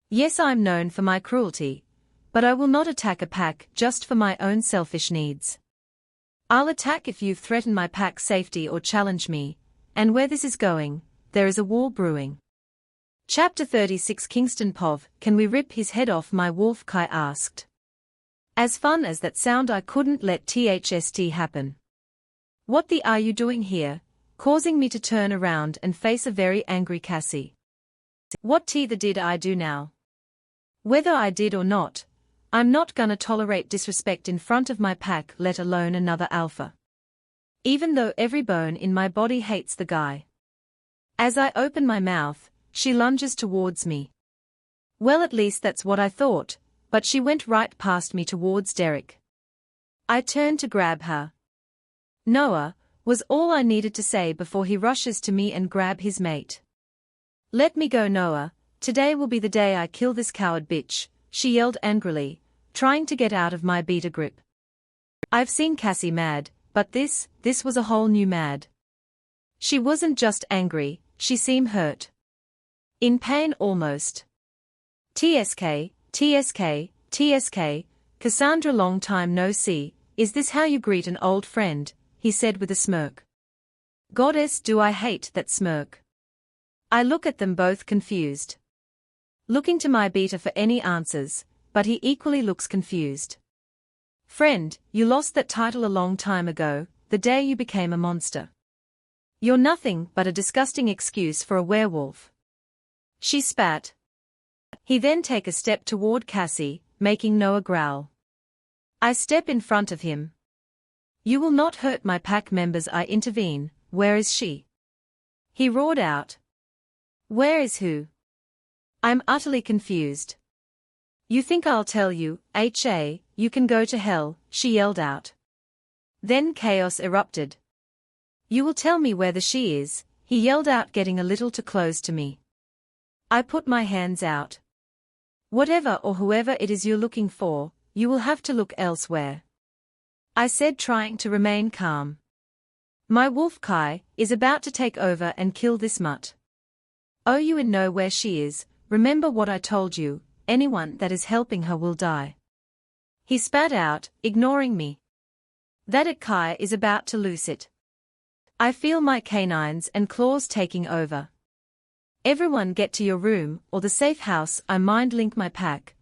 Yes, I'm known for my cruelty, but I will not attack a pack just for my own selfish needs. I'll attack if you threaten my pack's safety or challenge me, and where this is going, there is a war brewing. Chapter 36 Kingston Pov, can we rip his head off, my wolf Kai asked. As fun as that sound, I couldn't let THST happen. What the are you doing here, causing me to turn around and face a very angry Cassie. What the did I do now? Whether I did or not, I'm not gonna tolerate disrespect in front of my pack, let alone another alpha. Even though every bone in my body hates the guy. As I open my mouth, she lunges towards me. Well, at least that's what I thought, but she went right past me towards Derek. I turned to grab her. Noah, was all I needed to say before he rushes to me and grab his mate. Let me go, Noah, today will be the day I kill this coward bitch, she yelled angrily, trying to get out of my beta grip. I've seen Cassie mad, but this was a whole new mad. She wasn't just angry, she seemed hurt. In pain almost. TSK, Cassandra, long time no see, is this how you greet an old friend? He said with a smirk. Goddess, do I hate that smirk. I look at them both confused. Looking to my beta for any answers, but he equally looks confused. Friend, you lost that title a long time ago, the day you became a monster. You're nothing but a disgusting excuse for a werewolf. She spat. He then take a step toward Cassie, making Noah growl. I step in front of him. You will not hurt my pack members, I intervene. Where is she? He roared out. Where is who? I'm utterly confused. You think I'll tell you, you can go to hell, she yelled out. Then chaos erupted. You will tell me where the she is, he yelled out, getting a little too close to me. I put my hands out. Whatever or whoever it is you're looking for, you will have to look elsewhere. I said, trying to remain calm. My wolf Kai is about to take over and kill this mutt. Oh, you know where she is, remember what I told you, anyone that is helping her will die. He spat out, ignoring me. That it Kai is about to lose it. I feel my canines and claws taking over. Everyone get to your room or the safe house, I mind link my pack.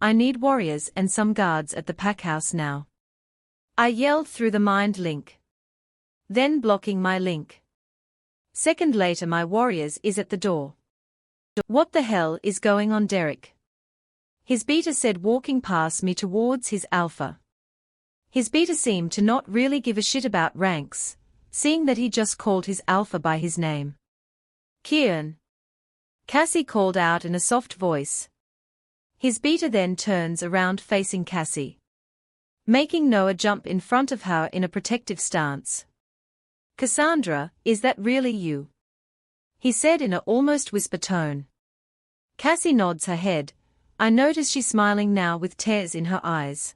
I need warriors and some guards at the pack house now. I yelled through the mind link. Then blocking my link. Second later, my warriors is at the door. What the hell is going on, Derek? His beta said, walking past me towards his alpha. His beta seemed to not really give a shit about ranks, seeing that he just called his alpha by his name. Kieran. Cassie called out in a soft voice. His beta then turns around facing Cassie, making Noah jump in front of her in a protective stance. Cassandra, is that really you? He said in an almost whisper tone. Cassie nods her head. I notice she's smiling now with tears in her eyes.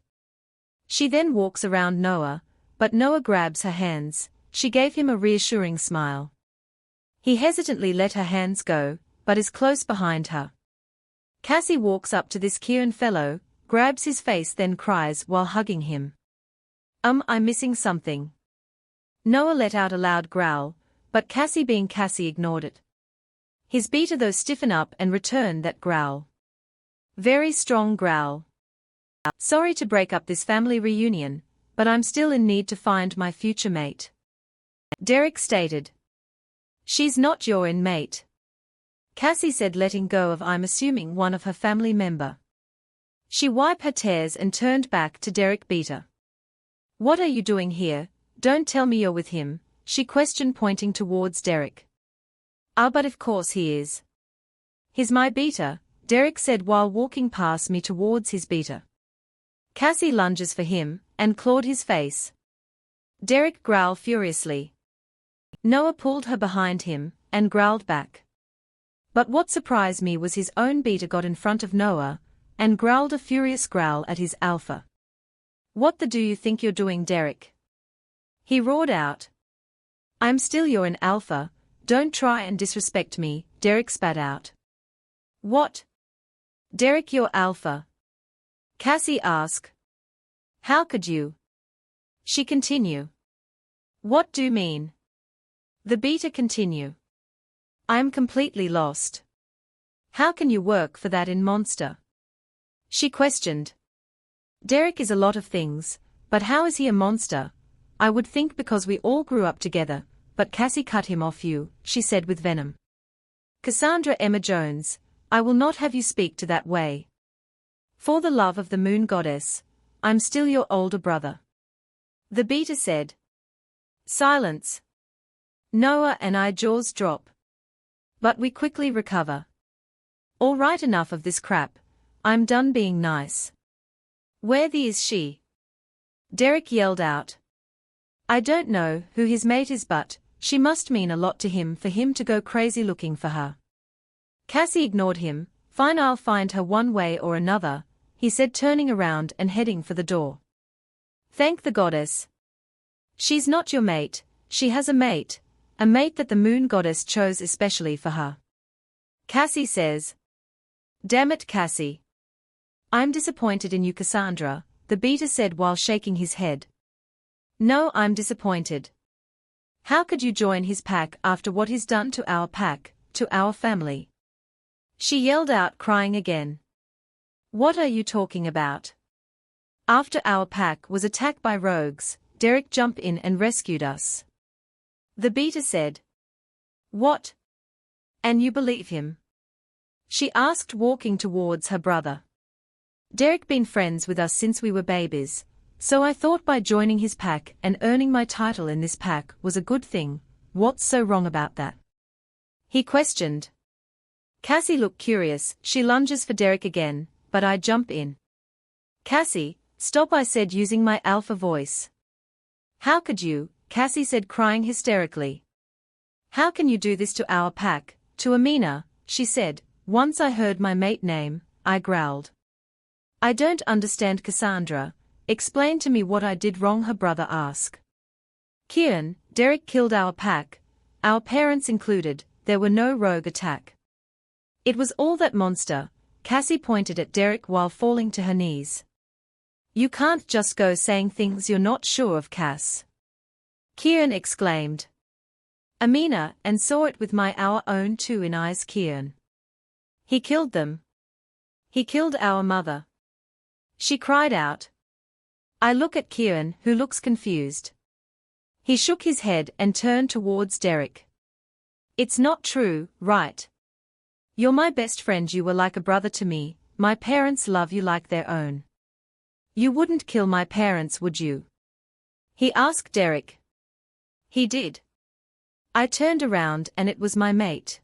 She then walks around Noah, but Noah grabs her hands. She gave him a reassuring smile. He hesitantly let her hands go, but is close behind her. Cassie walks up to this Kieran fellow, grabs his face then cries while hugging him. I'm missing something. Noah let out a loud growl, but Cassie being Cassie ignored it. His beater though stiffen up and return that growl. Very strong growl. Sorry to break up this family reunion, but I'm still in need to find my future mate. Derek stated. She's not your mate. Cassie said letting go of I'm assuming one of her family member. She wiped her tears and turned back to Derek beater. What are you doing here? Don't tell me you're with him, she questioned pointing towards Derek. But of course he is. He's my beater, Derek said while walking past me towards his beater. Cassie lunges for him, and clawed his face. Derek growled furiously. Noah pulled her behind him, and growled back. But what surprised me was his own beater got in front of Noah, and growled a furious growl at his alpha. What the do you think you're doing, Derek? He roared out. I'm still your alpha, don't try and disrespect me, Derek spat out. What? Derek your alpha? Cassie asked. How could you? She continue. What do you mean? The beater continue. I'm completely lost. How can you work for that monster? She questioned. Derek is a lot of things, but how is he a monster? I would think because we all grew up together, but Cassie cut him off you, she said with venom. Cassandra Emma Jones, I will not have you speak to that way. For the love of the moon goddess, I'm still your older brother. The beater said. Silence. Noah and I jaws drop. But we quickly recover. All right, enough of this crap, I'm done being nice. Where is she? Derek yelled out. I don't know who his mate is, but she must mean a lot to him for him to go crazy looking for her. Cassie ignored him. Fine, I'll find her one way or another, he said turning around and heading for the door. Thank the goddess. She's not your mate, she has a mate that the moon goddess chose especially for her. Cassie says. Damn it, Cassie. I'm disappointed in you, Cassandra, the beater said while shaking his head. No, I'm disappointed. How could you join his pack after what he's done to our pack, to our family? She yelled out, crying again. What are you talking about? After our pack was attacked by rogues, Derek jumped in and rescued us. The beater said. What? And you believe him? She asked, walking towards her brother. Derek been friends with us since we were babies, so I thought by joining his pack and earning my title in this pack was a good thing. What's so wrong about that? He questioned. Cassie looked curious. She lunges for Derek again, but I jump in. Cassie, stop, I said using my alpha voice. How could you? Cassie said, crying hysterically. How can you do this to our pack, to Amina? She said. Once I heard my mate name, I growled. I don't understand, Cassandra. Explain to me what I did wrong, her brother asked. Kieran, Derek killed our pack, our parents included, there were no rogue attack. It was all that monster, Cassie pointed at Derek while falling to her knees. You can't just go saying things you're not sure of, Cass. Kieran exclaimed. Amina, and saw it with our own two eyes, Kieran. He killed them. He killed our mother. She cried out. I look at Kieran, who looks confused. He shook his head and turned towards Derek. It's not true, right? You're my best friend, you were like a brother to me, my parents love you like their own. You wouldn't kill my parents, would you? He asked Derek. He did. I turned around and it was my mate.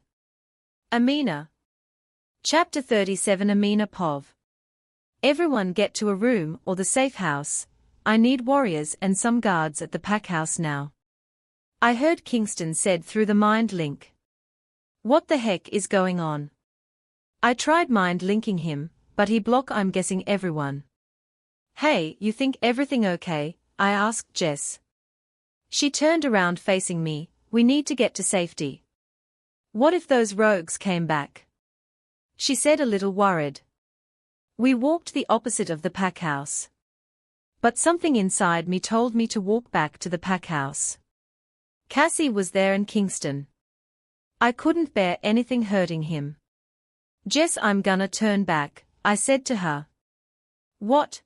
Amina. Chapter 37 Amina Pov. Everyone get to a room or the safe house. I need warriors and some guards at the pack house now. I heard Kingston said through the mind link. What the heck is going on? I tried mind linking him, but he blocked. I'm guessing everyone. Hey, you think everything okay? I asked Jess. She turned around facing me. We need to get to safety. What if those rogues came back? She said, a little worried. We walked the opposite of the pack house. But something inside me told me to walk back to the pack house. Cassie was there and Kingston. I couldn't bear anything hurting him. Jess, I'm gonna turn back, I said to her. What?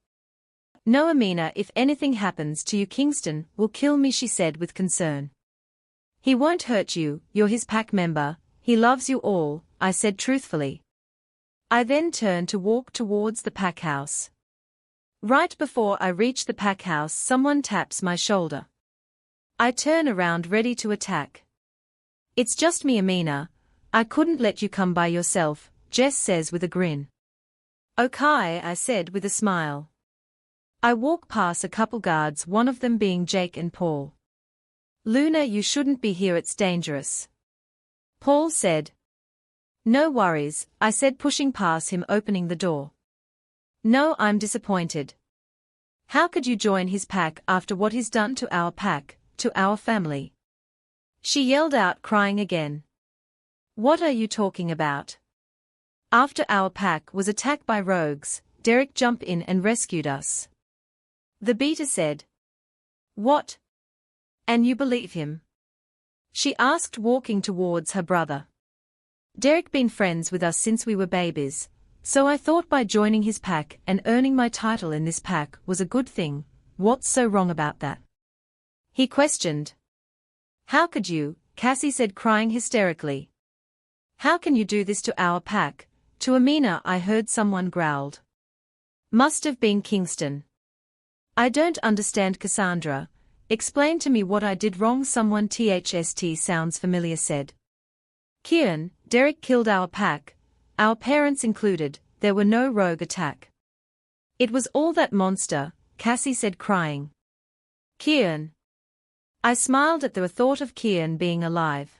No, Amina, if anything happens to you, Kingston will kill me, she said with concern. He won't hurt you, you're his pack member, he loves you all, I said truthfully. I then turned to walk towards the pack house. Right before I reach the pack house, someone taps my shoulder. I turn around ready to attack. It's just me, Amina. I couldn't let you come by yourself, Jess says with a grin. Okay, I said with a smile. I walk past a couple guards, one of them being Jake and Paul. Luna, you shouldn't be here, it's dangerous. Paul said. No worries, I said, pushing past him, opening the door. No, I'm disappointed. How could you join his pack after what he's done to our pack, to our family? She yelled out, crying again. What are you talking about? After our pack was attacked by rogues, Derek jumped in and rescued us. The beater said. What? And you believe him? She asked, walking towards her brother. Derek been friends with us since we were babies, so I thought by joining his pack and earning my title in this pack was a good thing. What's so wrong about that? He questioned. How could you, Cassie said, crying hysterically. How can you do this to our pack? To Amina, I heard someone growled. Must have been Kingston. I don't understand, Cassandra. Explain to me what I did wrong, someone THST sounds familiar said. Kieran, Derek killed our pack, our parents included, there were no rogue attack. It was all that monster, Cassie said, crying. Kieran. I smiled at the thought of Kieran being alive.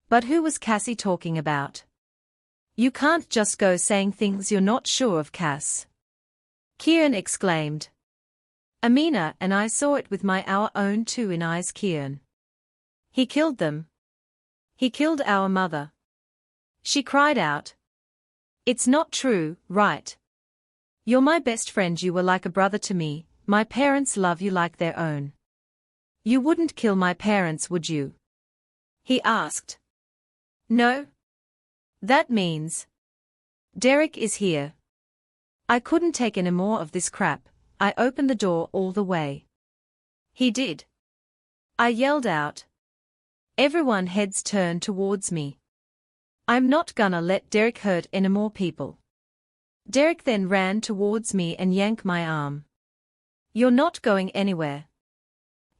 But who was Cassie talking about? You can't just go saying things you're not sure of, Cass. Kieran exclaimed. Amina and I saw it with our own two eyes, Kieran. He killed them. He killed our mother. She cried out. It's not true, right? You're my best friend, you were like a brother to me, my parents love you like their own. You wouldn't kill my parents, would you? He asked. No. That means. Derek is here. I couldn't take any more of this crap, I opened the door all the way. He did. I yelled out. Everyone heads turned towards me. I'm not gonna let Derek hurt any more people. Derek then ran towards me and yanked my arm. You're not going anywhere,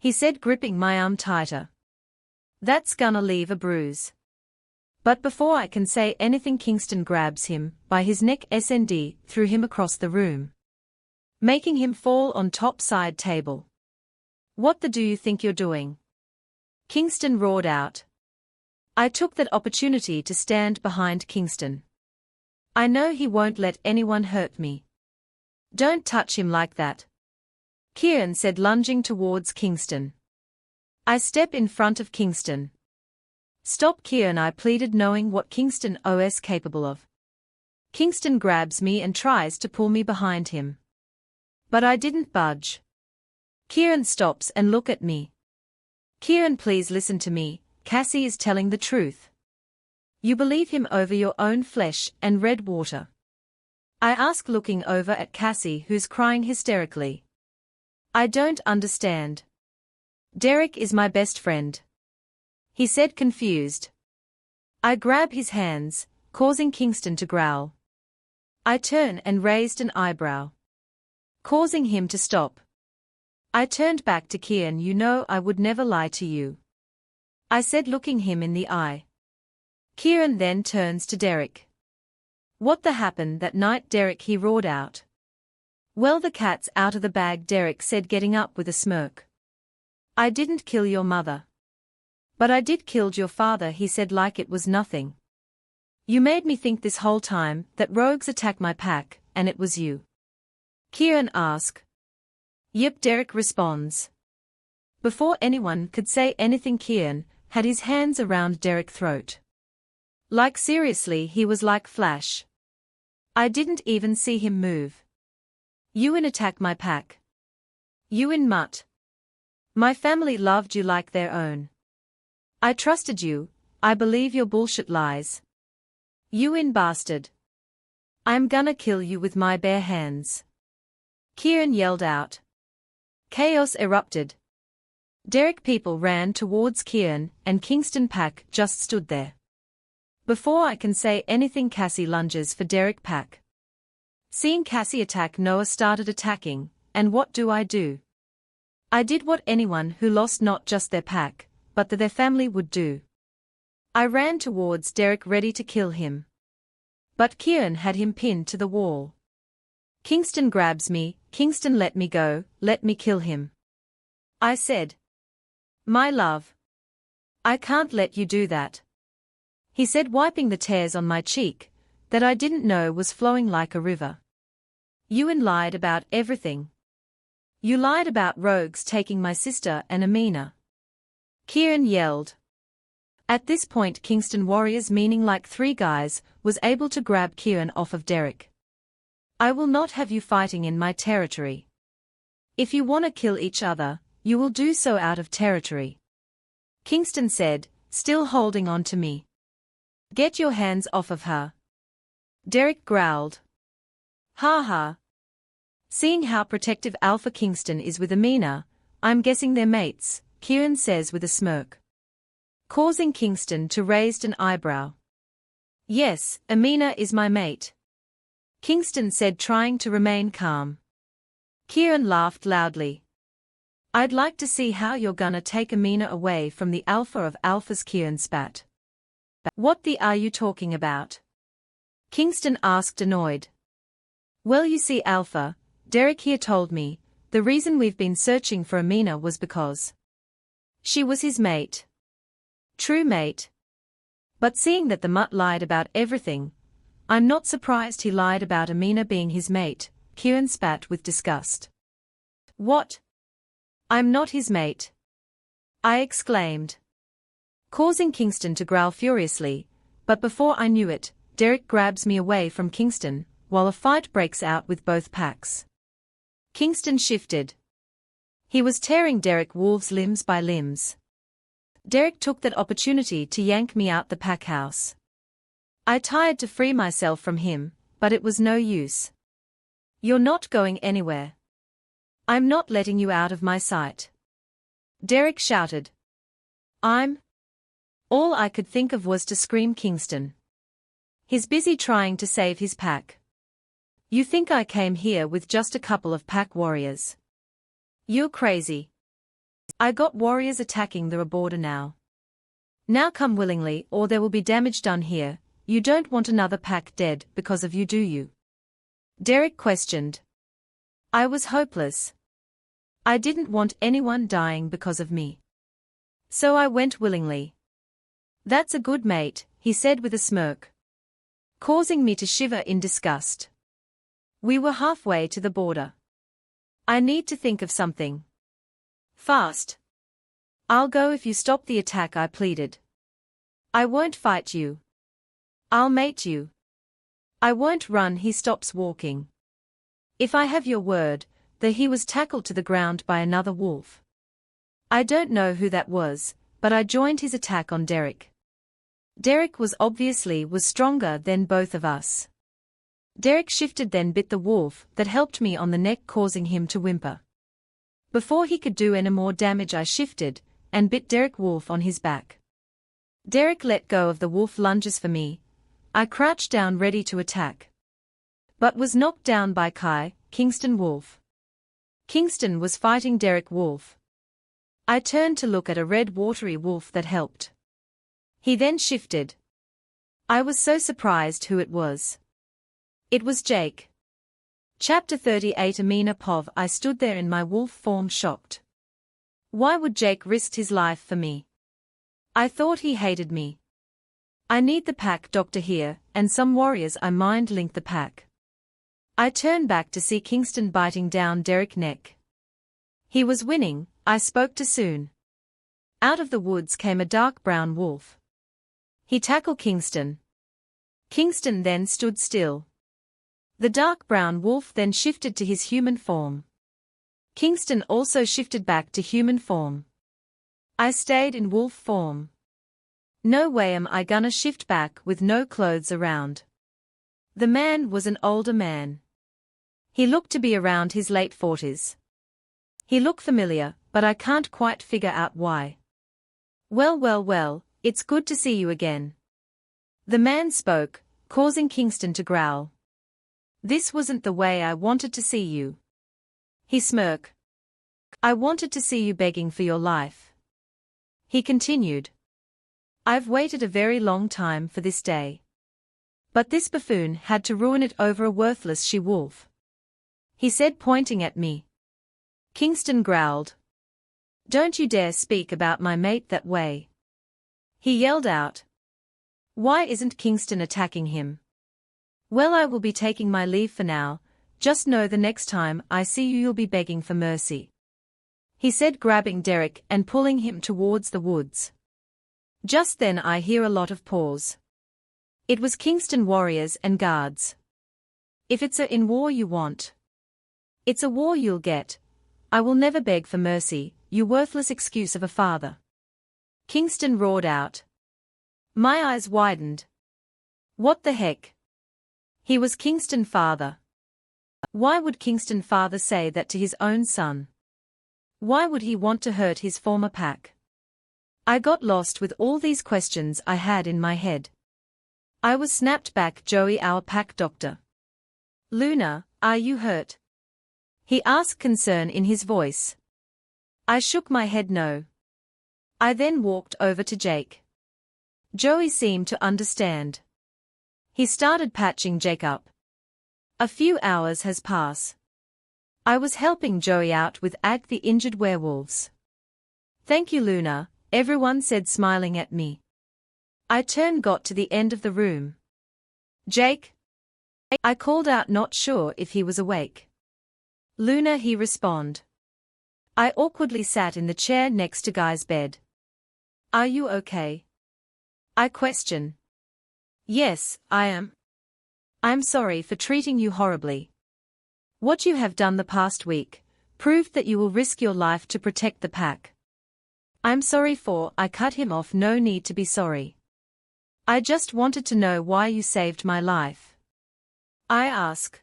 he said, gripping my arm tighter. That's gonna leave a bruise. But before I can say anything, Kingston grabs him by his neck and threw him across the room, making him fall on top side table. What the do you think you're doing? Kingston roared out. I took that opportunity to stand behind Kingston. I know he won't let anyone hurt me. Don't touch him like that, Kieran said, lunging towards Kingston. I step in front of Kingston. Stop, Kieran, I pleaded, knowing what Kingston was capable of. Kingston grabs me and tries to pull me behind him. But I didn't budge. Kieran stops and look at me. Kieran, please listen to me, Cassie is telling the truth. You believe him over your own flesh and red water? I ask, looking over at Cassie, who's crying hysterically. I don't understand. Derek is my best friend, he said, confused. I grab his hands, causing Kingston to growl. I turn and raised an eyebrow, causing him to stop. I turned back to Kieran. You know I would never lie to you, I said, looking him in the eye. Kieran then turns to Derek. What the happened that night, Derek, he roared out. Well, the cat's out of the bag, Derek said, getting up with a smirk. I didn't kill your mother. But I did kill your father, he said, like it was nothing. You made me think this whole time that rogues attacked my pack, and it was you. Kieran asked. Yep, Derek responds. Before anyone could say anything, Kian had his hands around Derek's throat. Like seriously, he was like Flash. I didn't even see him move. You attack my pack. You mutt. My family loved you like their own. I trusted you, I believe your bullshit lies. You bastard. I'm gonna kill you with my bare hands. Kieran yelled out. Chaos erupted. Derek people ran towards Kieran and Kingston Pack just stood there. Before I can say anything, Cassie lunges for Derek Pack. Seeing Cassie attack, Noah started attacking, and what do? I did what anyone who lost not just their pack, but their family would do. I ran towards Derek ready to kill him. But Kieran had him pinned to the wall. Kingston grabs me. Kingston, let me go, let me kill him. I said. My love. I can't let you do that. He said, wiping the tears on my cheek, that I didn't know was flowing like a river. You lied about everything. You lied about rogues taking my sister and Amina. Kieran yelled. At this point, Kingston warriors, meaning like 3 guys, was able to grab Kieran off of Derek. I will not have you fighting in my territory. If you want to kill each other, you will do so out of territory. Kingston said, still holding on to me. Get your hands off of her. Derek growled. Ha ha. Seeing how protective Alpha Kingston is with Amina, I'm guessing they're mates, Kieran says with a smirk. Causing Kingston to raise an eyebrow. Yes, Amina is my mate. Kingston said, trying to remain calm. Kieran laughed loudly. I'd like to see how you're gonna take Amina away from the alpha of alphas, Kieran spat. What are you talking about? Kingston asked, annoyed. Well, you see, Alpha, Derek here told me, the reason we've been searching for Amina was because she was his mate. True mate. But seeing that the mutt lied about everything, I'm not surprised he lied about Amina being his mate, Kieran spat with disgust. What? I'm not his mate. I exclaimed. Causing Kingston to growl furiously, but before I knew it, Derek grabs me away from Kingston, while a fight breaks out with both packs. Kingston shifted. He was tearing Derek Wolf's limbs by limbs. Derek took that opportunity to yank me out the pack house. I tried to free myself from him, but it was no use. You're not going anywhere. I'm not letting you out of my sight. Derek shouted. All I could think of was to scream Kingston. He's busy trying to save his pack. You think I came here with just a couple of pack warriors? You're crazy. I got warriors attacking the border now. Now come willingly or there will be damage done here. You don't want another pack dead because of you, do you? Derek questioned. I was hopeless. I didn't want anyone dying because of me. So I went willingly. That's a good mate, he said with a smirk, causing me to shiver in disgust. We were halfway to the border. I need to think of something. Fast. I'll go if you stop the attack, I pleaded. I won't fight you. I'll mate you. I won't run. He stops walking. If I have your word, that he was tackled to the ground by another wolf. I don't know who that was, but I joined his attack on Derek. Derek was stronger than both of us. Derek shifted, then bit the wolf that helped me on the neck, causing him to whimper. Before he could do any more damage, I shifted and bit Derek Wolf on his back. Derek let go of the wolf lunges for me. I crouched down ready to attack, but was knocked down by Kingston Wolf. Kingston was fighting Derek Wolf. I turned to look at a red watery wolf that helped. He then shifted. I was so surprised who it was. It was Jake. Chapter 38. Amina Pov. I stood there in my wolf form, shocked. Why would Jake risk his life for me? I thought he hated me. I need the pack doctor here, and some warriors. I mind link the pack. I turned back to see Kingston biting down Derek's neck. He was winning. I spoke too soon. Out of the woods came a dark brown wolf. He tackled Kingston. Kingston then stood still. The dark brown wolf then shifted to his human form. Kingston also shifted back to human form. I stayed in wolf form. No way am I gonna shift back with no clothes around. The man was an older man. He looked to be around his late 40s. He looked familiar, but I can't quite figure out why. Well, it's good to see you again. The man spoke, causing Kingston to growl. This wasn't the way I wanted to see you. He smirked. I wanted to see you begging for your life. He continued. I've waited a very long time for this day. But this buffoon had to ruin it over a worthless she-wolf. He said, pointing at me. Kingston growled. Don't you dare speak about my mate that way. He yelled out. Why isn't Kingston attacking him? Well, I will be taking my leave for now. Just know the next time I see you you'll be begging for mercy. He said, grabbing Derek and pulling him towards the woods. Just then I hear a lot of paws. It was Kingston warriors and guards. If it's a in war you want, it's a war you'll get. I will never beg for mercy, you worthless excuse of a father. Kingston roared out. My eyes widened. What the heck? He was Kingston father. Why would Kingston father say that to his own son? Why would he want to hurt his former pack? I got lost with all these questions I had in my head. I was snapped back. Joey, our pack doctor. Luna, are you hurt? He asked, concern in his voice. I shook my head no. I then walked over to Jake. Joey seemed to understand. He started patching Jake up. A few hours has passed. I was helping Joey out with the injured werewolves. Thank you, Luna, everyone said, smiling at me. I got to the end of the room. Jake? I called out, not sure if he was awake. Luna, he responded. I awkwardly sat in the chair next to Guy's bed. Are you okay? I questioned. Yes, I am. I'm sorry for treating you horribly. What you have done the past week proved that you will risk your life to protect the pack. I'm sorry for I cut him off. No need to be sorry. I just wanted to know why you saved my life. I asked.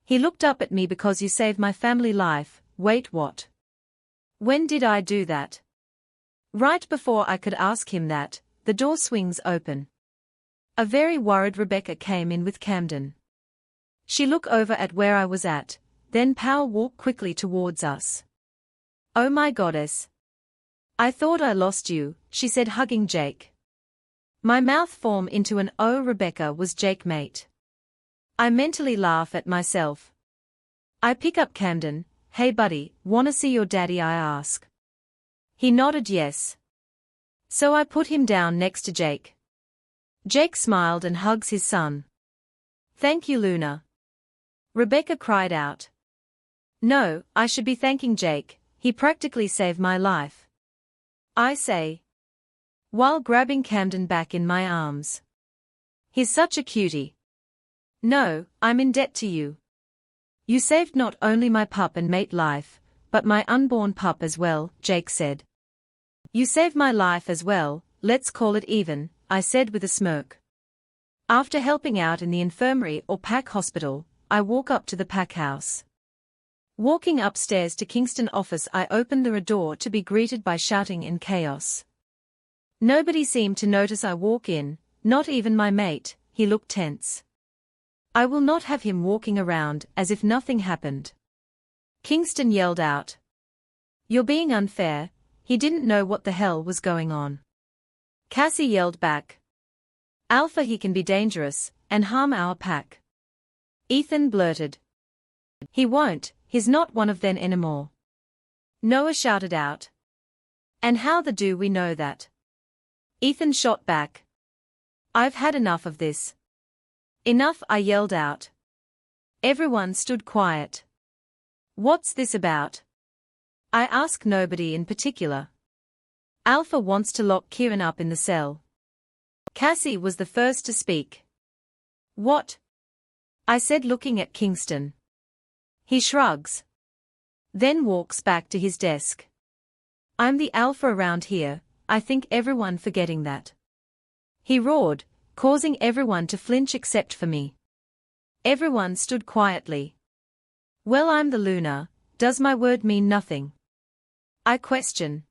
He looked up at me. Because you saved my family life. Wait, what? When did I do that? Right before I could ask him that, the door swings open. A very worried Rebecca came in with Camden. She looked over at where I was at, then power walked quickly towards us. Oh my goddess. I thought I lost you, she said, hugging Jake. My mouth formed into an "oh, Rebecca was Jake, mate." I mentally laugh at myself. I pick up Camden. Hey buddy, wanna see your daddy? I ask. He nodded yes. So I put him down next to Jake. Jake smiled and hugs his son. Thank you, Luna. Rebecca cried out. No, I should be thanking Jake, he practically saved my life. I say, while grabbing Camden back in my arms. He's such a cutie. No, I'm in debt to you. You saved not only my pup and mate life, but my unborn pup as well, Jake said. You saved my life as well, let's call it even, I said with a smirk. After helping out in the infirmary or pack hospital, I walk up to the pack house. Walking upstairs to Kingston office, I opened the door to be greeted by shouting and chaos. Nobody seemed to notice I walk in, not even my mate. He looked tense. I will not have him walking around as if nothing happened. Kingston yelled out. You're being unfair, he didn't know what the hell was going on. Cassie yelled back. Alpha, he can be dangerous and harm our pack. Ethan blurted. He won't, he's not one of them anymore. Noah shouted out. And how the do we know that? Ethan shot back. I've had enough of this. Enough, I yelled out. Everyone stood quiet. What's this about? I ask nobody in particular. Alpha wants to lock Kieran up in the cell. Cassie was the first to speak. What? I said, looking at Kingston. He shrugs. Then walks back to his desk. I'm the alpha around here, I think everyone forgetting that. He roared, causing everyone to flinch except for me. Everyone stood quietly. Well, I'm the Luna, does my word mean nothing? I question.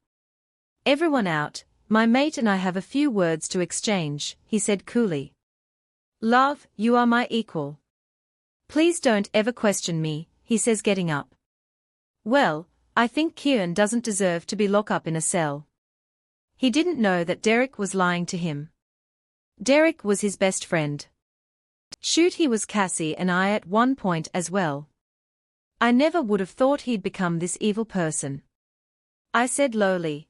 Everyone out, my mate and I have a few words to exchange, he said coolly. Love, you are my equal. Please don't ever question me, he says, getting up. Well, I think Kieran doesn't deserve to be locked up in a cell. He didn't know that Derek was lying to him. Derek was his best friend. Shoot, he was Cassie and I at one point as well. I never would have thought he'd become this evil person. I said lowly.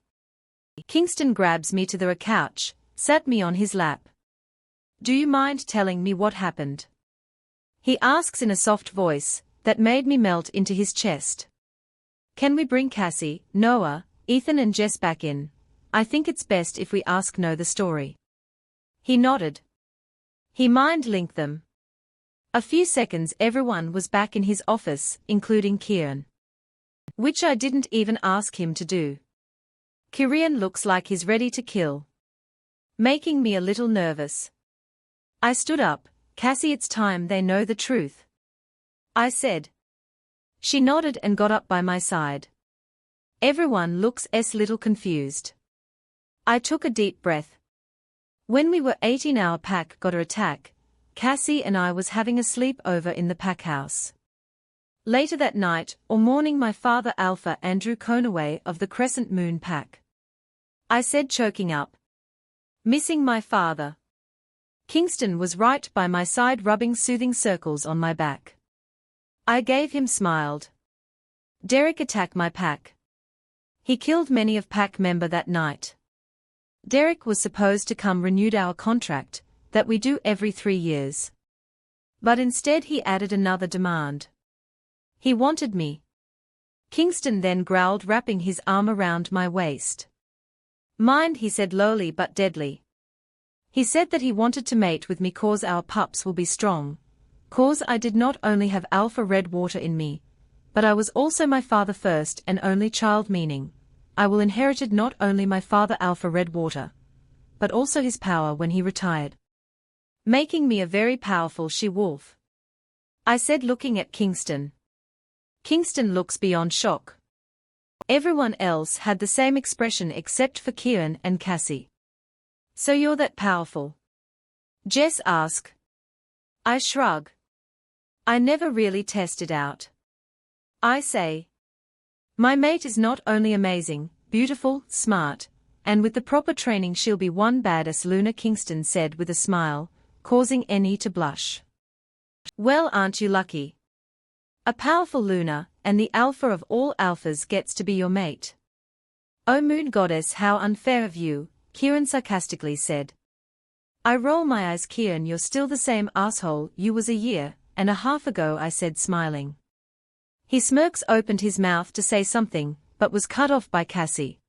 Kingston grabs me to the couch, sat me on his lap. Do you mind telling me what happened? He asks in a soft voice that made me melt into his chest. Can we bring Cassie, Noah, Ethan and Jess back in? I think it's best if we ask Noah the story. He nodded. He mind-linked them. A few seconds everyone was back in his office, including Kieran. Which I didn't even ask him to do. Kieran looks like he's ready to kill. Making me a little nervous. I stood up. Cassie, it's time they know the truth. I said. She nodded and got up by my side. Everyone looks a little confused. I took a deep breath. When we were 18, our pack got an attack. Cassie and I was having a sleepover in the pack house. Later that night or morning, my father Alpha Andrew Conaway of the Crescent Moon pack. I said, choking up. Missing my father. Kingston was right by my side, rubbing soothing circles on my back. I gave him smiled. Derek attacked my pack. He killed many of pack member that night. Derek was supposed to come renewed our contract, that we do every 3 years. But instead he added another demand. He wanted me. Kingston then growled, wrapping his arm around my waist. Mind, he said lowly but deadly. He said that he wanted to mate with me cause our pups will be strong, cause I did not only have alpha red water in me, but I was also my father first and only child, meaning I will inherited not only my father alpha red water, but also his power when he retired. Making me a very powerful she-wolf. I said, looking at Kingston. Kingston looks beyond shock. Everyone else had the same expression except for Kieran and Cassie. So you're that powerful? Jess asked. I shrug. I never really tested out. I say. My mate is not only amazing, beautiful, smart, and with the proper training she'll be one badass, Luna, Kingston said with a smile, causing Annie to blush. Well, aren't you lucky? A powerful Luna, and the alpha of all alphas gets to be your mate. Oh moon goddess, how unfair of you, Kieran sarcastically said. I roll my eyes. Kieran, you're still the same asshole you was a year and a half ago, I said, smiling. He smirks, opened his mouth to say something, but was cut off by Cassie.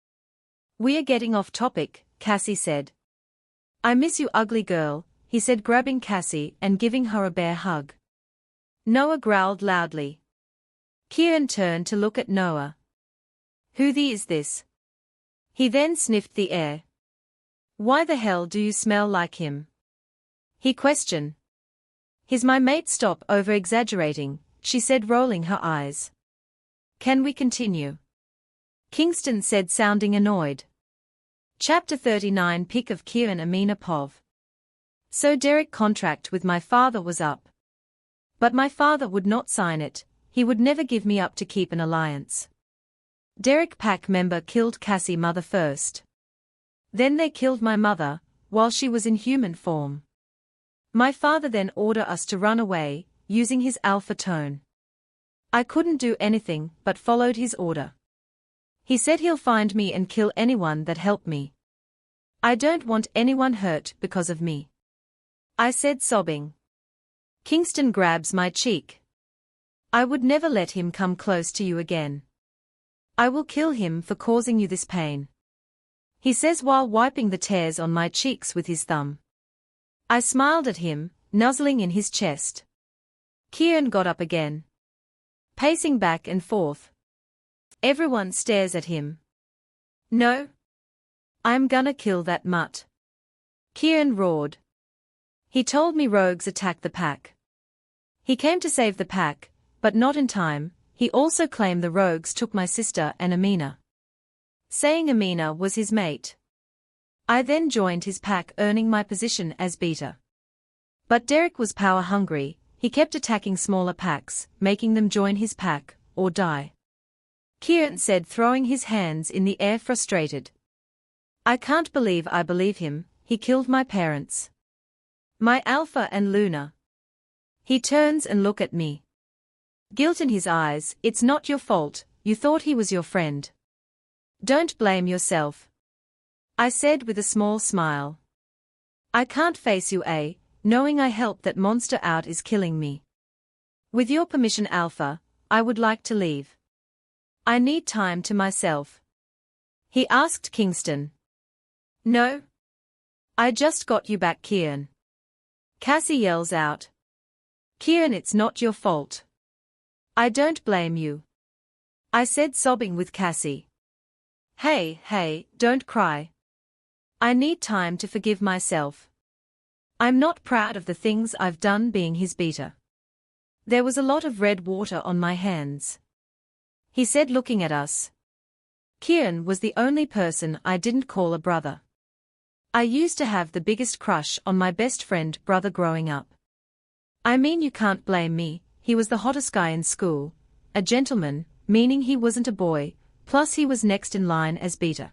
We are getting off topic, Cassie said. I miss you, ugly girl, he said, grabbing Cassie and giving her a bear hug. Noah growled loudly. Kieran turned to look at Noah. Who the is this? He then sniffed the air. Why the hell do you smell like him? He questioned. He's my mate. Stop over-exaggerating, she said, rolling her eyes. Can we continue? Kingston said, sounding annoyed. Chapter 39. Pick of Kieran Amina Pov. So Derek contract with my father was up. But my father would not sign it, he would never give me up to keep an alliance. Derek pack member killed Cassie mother first. Then they killed my mother, while she was in human form. My father then ordered us to run away, using his alpha tone. I couldn't do anything but followed his order. He said he'll find me and kill anyone that helped me. I don't want anyone hurt because of me. I said, sobbing. Kingston grabs my cheek. I would never let him come close to you again. I will kill him for causing you this pain, he says while wiping the tears on my cheeks with his thumb. I smiled at him, nuzzling in his chest. Kieran got up again, pacing back and forth. Everyone stares at him. No. I'm gonna kill that mutt, Kieran roared. He told me rogues attacked the pack. He came to save the pack, but not in time. He also claimed the rogues took my sister and Amina, saying Amina was his mate. I then joined his pack, earning my position as beater. But Derek was power-hungry. He kept attacking smaller packs, making them join his pack, or die, Kieran said, throwing his hands in the air frustrated. I can't believe I believe him. He killed my parents, my Alpha and Luna. He turns and look at me, guilt in his eyes. It's not your fault, you thought he was your friend. Don't blame yourself, I said with a small smile. I can't face you, knowing I helped that monster out is killing me. With your permission, Alpha, I would like to leave. I need time to myself, he asked Kingston. No. I just got you back, Kieran, Cassie yells out. Kieran, it's not your fault. I don't blame you, I said, sobbing with Cassie. Hey, don't cry. I need time to forgive myself. I'm not proud of the things I've done being his beater. There was a lot of red water on my hands, he said, looking at us. Kieran was the only person I didn't call a brother. I used to have the biggest crush on my best friend brother growing up. I mean, you can't blame me. He was the hottest guy in school, a gentleman, meaning he wasn't a boy, plus he was next in line as beater.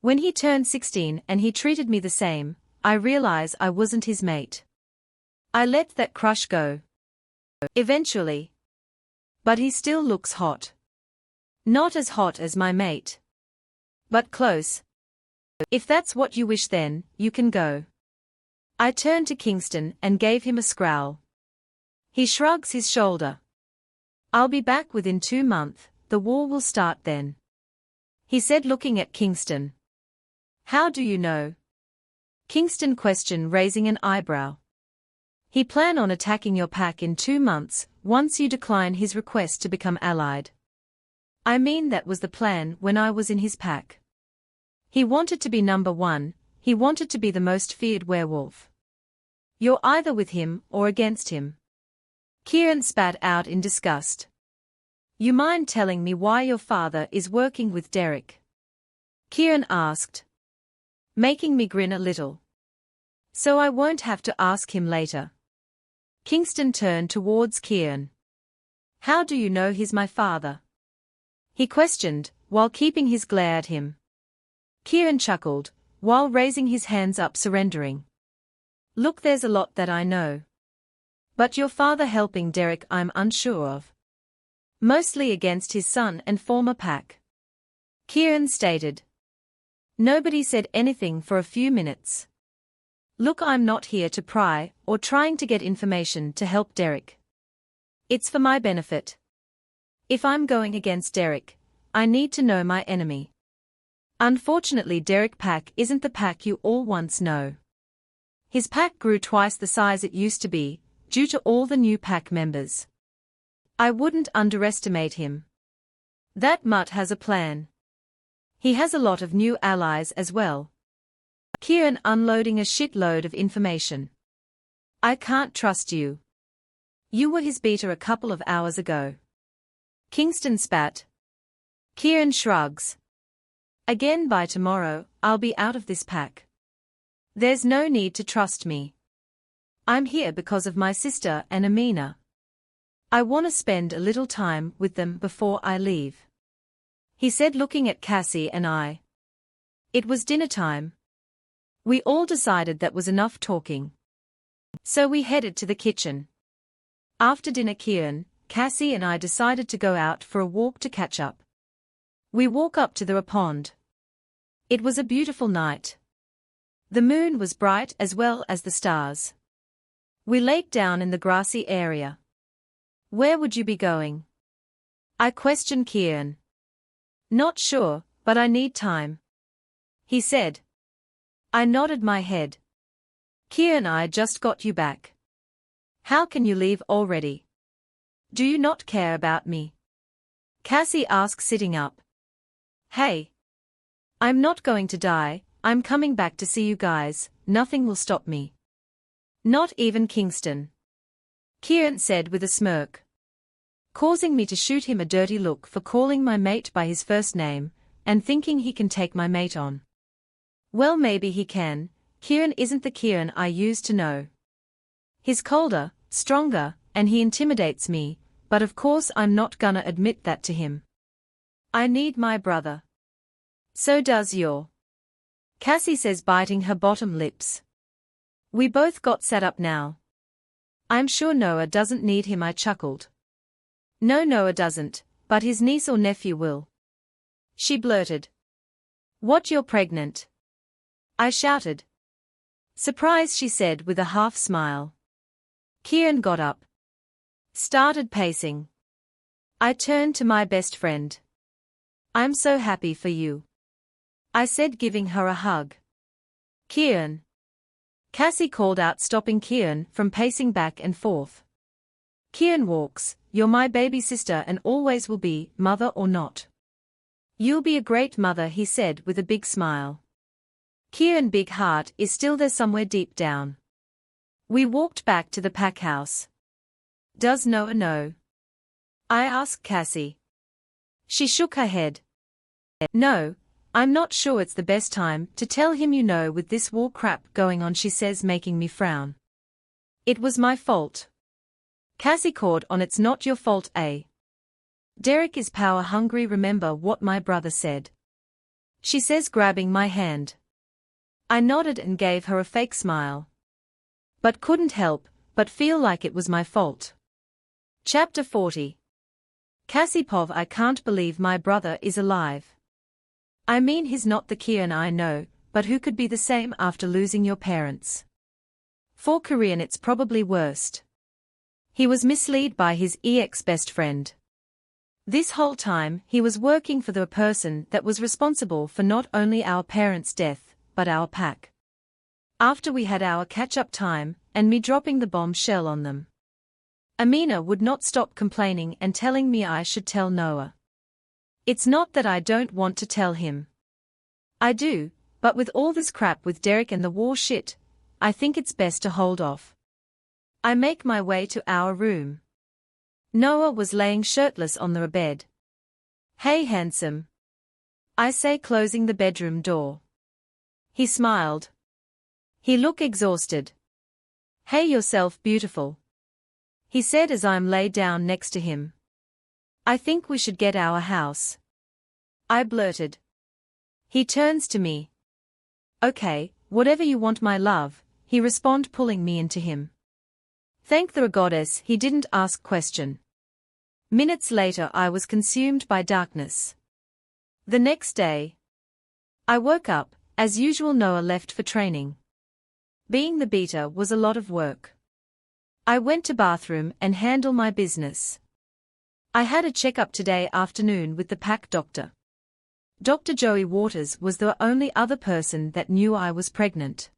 When he turned 16 and he treated me the same, I realized I wasn't his mate. I let that crush go, eventually. But he still looks hot. Not as hot as my mate, but close. If that's what you wish, then you can go. I turned to Kingston and gave him a scowl. He shrugs his shoulder. I'll be back within 2 months, the war will start then, he said, looking at Kingston. How do you know? Kingston questioned, raising an eyebrow. He plan on attacking your pack in 2 months, once you decline his request to become allied. I mean, that was the plan when I was in his pack. He wanted to be number 1, he wanted to be the most feared werewolf. You're either with him or against him. Kieran spat out in disgust. You mind telling me why your father is working with Derek? Kieran asked, making me grin a little. So I won't have to ask him later. Kingston turned towards Kieran. How do you know he's my father? He questioned, while keeping his glare at him. Kieran chuckled, while raising his hands up, surrendering. Look, there's a lot that I know. But your father helping Derek I'm unsure of. Mostly against his son and former pack, Kieran stated. Nobody said anything for a few minutes. Look, I'm not here to pry or trying to get information to help Derek. It's for my benefit. If I'm going against Derek, I need to know my enemy. Unfortunately, Derek pack isn't the pack you all once know. His pack grew twice the size it used to be, due to all the new pack members. I wouldn't underestimate him. That mutt has a plan. He has a lot of new allies as well. Kieran unloading a shitload of information. I can't trust you. You were his beater a couple of hours ago. Kingston spat. Kieran shrugs. Again, by tomorrow, I'll be out of this pack. There's no need to trust me. I'm here because of my sister and Amina. I want to spend a little time with them before I leave, he said, looking at Cassie and I. It was dinner time. We all decided that was enough talking, so we headed to the kitchen. After dinner, Kieran, Cassie and I decided to go out for a walk to catch up. We walk up to the pond. It was a beautiful night. The moon was bright as well as the stars. We laid down in the grassy area. Where would you be going? I questioned Kieran. Not sure, but I need time, he said. I nodded my head. Kieran, I just got you back. How can you leave already? Do you not care about me? Cassie asked, sitting up. Hey. I'm not going to die, I'm coming back to see you guys, nothing will stop me. Not even Kingston. Kieran said with a smirk, causing me to shoot him a dirty look for calling my mate by his first name, and thinking he can take my mate on. Well, maybe he can. Kieran isn't the Kieran I used to know. He's colder, stronger, and he intimidates me, but of course I'm not gonna admit that to him. I need my brother. So does your. Cassie says, biting her bottom lips. We both got sat up now. I'm sure Noah doesn't need him, I chuckled. No, Noah doesn't, but his niece or nephew will. She blurted. What, you're pregnant? I shouted. Surprise, she said with a half smile. Kieran got up. Started pacing. I turned to my best friend. I'm so happy for you, I said, giving her a hug. Kieran. Cassie called out, stopping Kieran from pacing back and forth. Kieran walks, you're my baby sister and always will be, mother or not. You'll be a great mother, he said with a big smile. Kieran, big heart, is still there somewhere deep down. We walked back to the pack house. Does Noah know? I asked Cassie. She shook her head. No, I'm not sure it's the best time to tell him, you know, with this war crap going on, she says, making me frown. It was my fault. Cassie caught on. It's not your fault, eh? Derek is power hungry, remember what my brother said. She says, grabbing my hand. I nodded and gave her a fake smile. But couldn't help but feel like it was my fault. Chapter 40. Cassie Pov, I can't believe my brother is alive. I mean, he's not the Kieran I know, but who could be the same after losing your parents? For Korean, it's probably worst. He was misled by his ex-best friend. This whole time, he was working for the person that was responsible for not only our parents' death, but our pack. After we had our catch-up time, and me dropping the bombshell on them, Amina would not stop complaining and telling me I should tell Noah. It's not that I don't want to tell him. I do, but with all this crap with Derek and the war shit, I think it's best to hold off. I make my way to our room. Noah was laying shirtless on the bed. Hey, handsome, I say, closing the bedroom door. He smiled. He looked exhausted. Hey, yourself, beautiful, he said as I'm laid down next to him. I think we should get our house, I blurted. He turns to me. Okay, whatever you want, my love, he responded, pulling me into him. Thank the goddess he didn't ask question. Minutes later I was consumed by darkness. The next day, I woke up. As usual, Noah left for training. Being the beta was a lot of work. I went to bathroom and handle my business. I had a checkup today afternoon with the pack doctor. Dr. Joey Waters was the only other person that knew I was pregnant.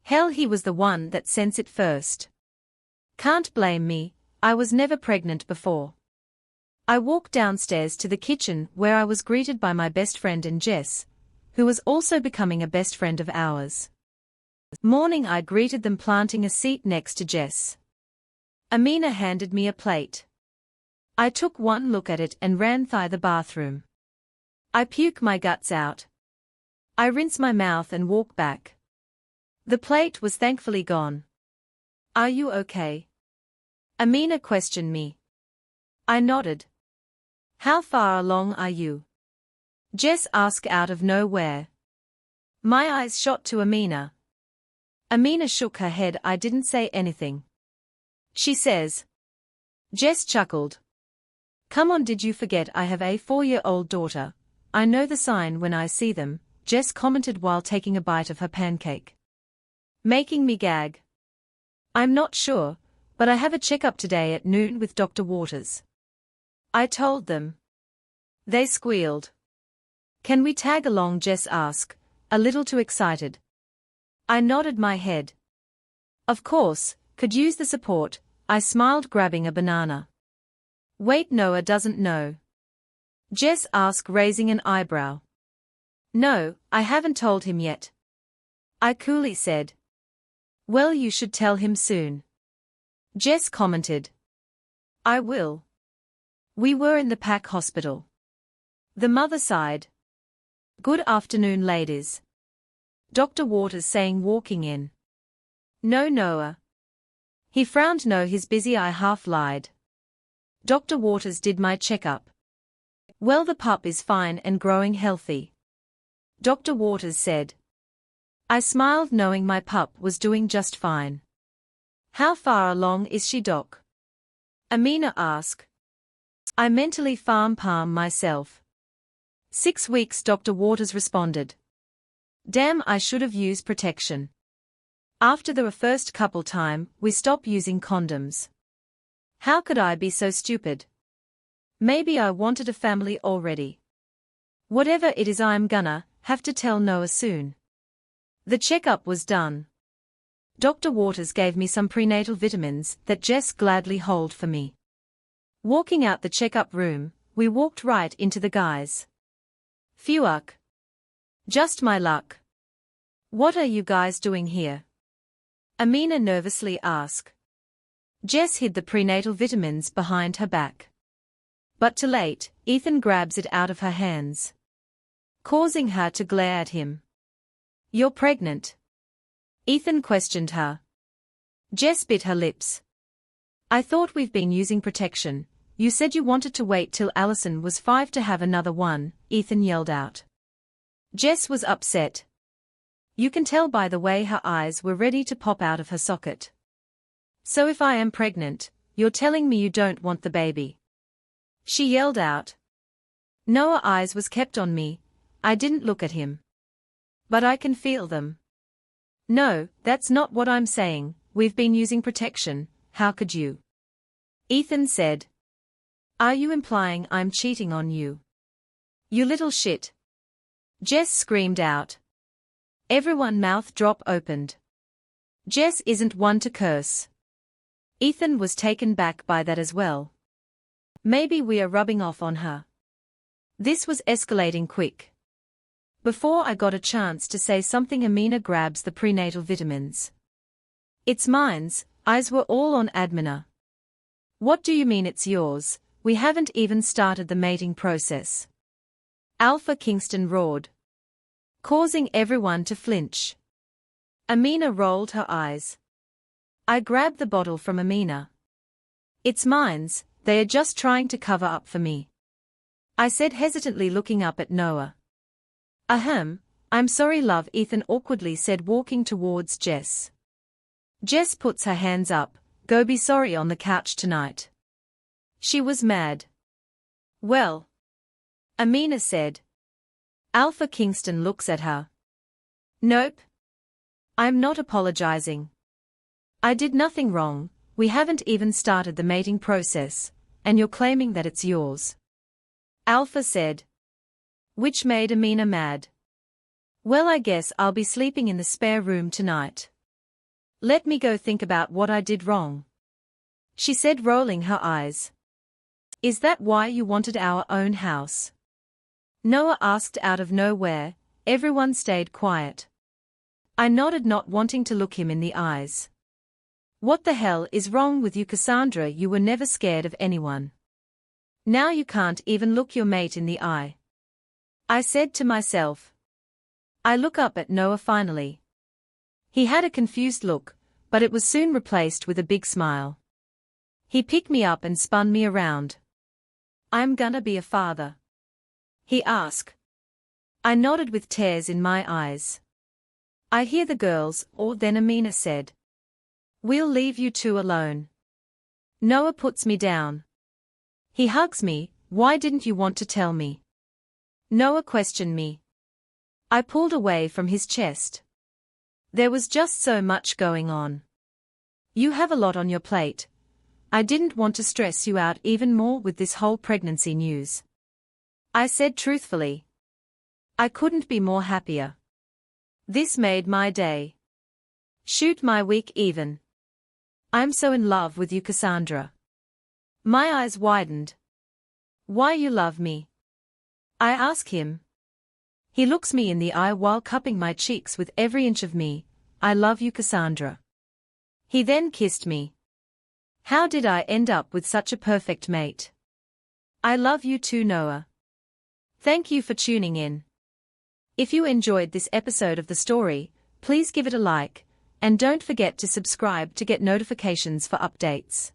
Hell, he was the one that sensed it first. Can't blame me, I was never pregnant before. I walked downstairs to the kitchen where I was greeted by my best friend and Jess, who was also becoming a best friend of ours. Morning, I greeted them, planting a seat next to Jess. Amina handed me a plate. I took one look at it and ran through the bathroom. I puke my guts out. I rinse my mouth and walk back. The plate was thankfully gone. Are you okay? Amina questioned me. I nodded. How far along are you? Jess asked out of nowhere. My eyes shot to Amina. Amina shook her head. I didn't say anything. She says. Jess chuckled. Come on, did you forget I have a 4-year-old daughter? I know the sign when I see them, Jess commented while taking a bite of her pancake. Making me gag. I'm not sure, but I have a checkup today at noon with Dr. Waters. I told them. They squealed. Can we tag along? Jess asked, a little too excited. I nodded my head. Of course, could use the support, I smiled, grabbing a banana. Wait, Noah doesn't know? Jess asked, raising an eyebrow. No, I haven't told him yet. I coolly said. Well, you should tell him soon. Jess commented. I will. We were in the PAC hospital. The mother sighed. Good afternoon, ladies. Dr. Waters saying, walking in. No, Noah. He frowned. No, he's busy, I half lied. Dr. Waters did my checkup. Well, the pup is fine and growing healthy. Dr. Waters said. I smiled, knowing my pup was doing just fine. How far along is she, Doc? Amina asked. I mentally palm myself. 6 weeks, Dr. Waters responded. Damn, I should have used protection. After the first couple time, we stopped using condoms. How could I be so stupid? Maybe I wanted a family already. Whatever it is, I'm gonna have to tell Noah soon. The checkup was done. Dr. Waters gave me some prenatal vitamins that Jess gladly held for me. Walking out the checkup room, we walked right into the guys. Phew. Just my luck. What are you guys doing here? Amina nervously asked. Jess hid the prenatal vitamins behind her back. But too late, Ethan grabs it out of her hands, causing her to glare at him. You're pregnant? Ethan questioned her. Jess bit her lips. I thought we've been using protection. You said you wanted to wait till Allison was 5 to have another one, Ethan yelled out. Jess was upset. You can tell by the way her eyes were ready to pop out of her socket. So if I am pregnant, you're telling me you don't want the baby? She yelled out. Noah's eyes was kept on me. I didn't look at him. But I can feel them. No, that's not what I'm saying. We've been using protection. How could you? Ethan said. Are you implying I'm cheating on you? You little shit. Jess screamed out. Everyone's mouth drop opened. Jess isn't one to curse. Ethan was taken back by that as well. Maybe we are rubbing off on her. This was escalating quick. Before I got a chance to say something, Amina grabs the prenatal vitamins. It's mine's. Eyes were all on Amina. What do you mean it's yours? We haven't even started the mating process. Alpha Kingston roared, causing everyone to flinch. Amina rolled her eyes. I grabbed the bottle from Amina. It's mine's. They are just trying to cover up for me, I said hesitantly, looking up at Noah. Ahem, I'm sorry, love, Ethan awkwardly said, walking towards Jess. Jess puts her hands up. Go be sorry on the couch tonight. She was mad. Well, Amina said. Alpha Kingston looks at her. Nope. I'm not apologizing. I did nothing wrong. We haven't even started the mating process, and you're claiming that it's yours. Alpha said. Which made Amina mad. Well, I guess I'll be sleeping in the spare room tonight. Let me go think about what I did wrong, she said, rolling her eyes. Is that why you wanted our own house? Noah asked out of nowhere. Everyone stayed quiet. I nodded, not wanting to look him in the eyes. What the hell is wrong with you, Cassandra? You were never scared of anyone. Now you can't even look your mate in the eye, I said to myself. I look up at Noah finally. He had a confused look, but it was soon replaced with a big smile. He picked me up and spun me around. I'm gonna be a father, he asked. I nodded with tears in my eyes. I hear the girls, or then Amina said. We'll leave you two alone. Noah puts me down. He hugs me. Why didn't you want to tell me? Noah questioned me. I pulled away from his chest. There was just so much going on. You have a lot on your plate. I didn't want to stress you out even more with this whole pregnancy news, I said truthfully. I couldn't be more happier. This made my day. Shoot my week even. I'm so in love with you, Cassandra. My eyes widened. Why you love me? I ask him. He looks me in the eye while cupping my cheeks with every inch of me. I love you, Cassandra. He then kissed me. How did I end up with such a perfect mate? I love you too, Noah. Thank you for tuning in. If you enjoyed this episode of the story, please give it a like, and don't forget to subscribe to get notifications for updates.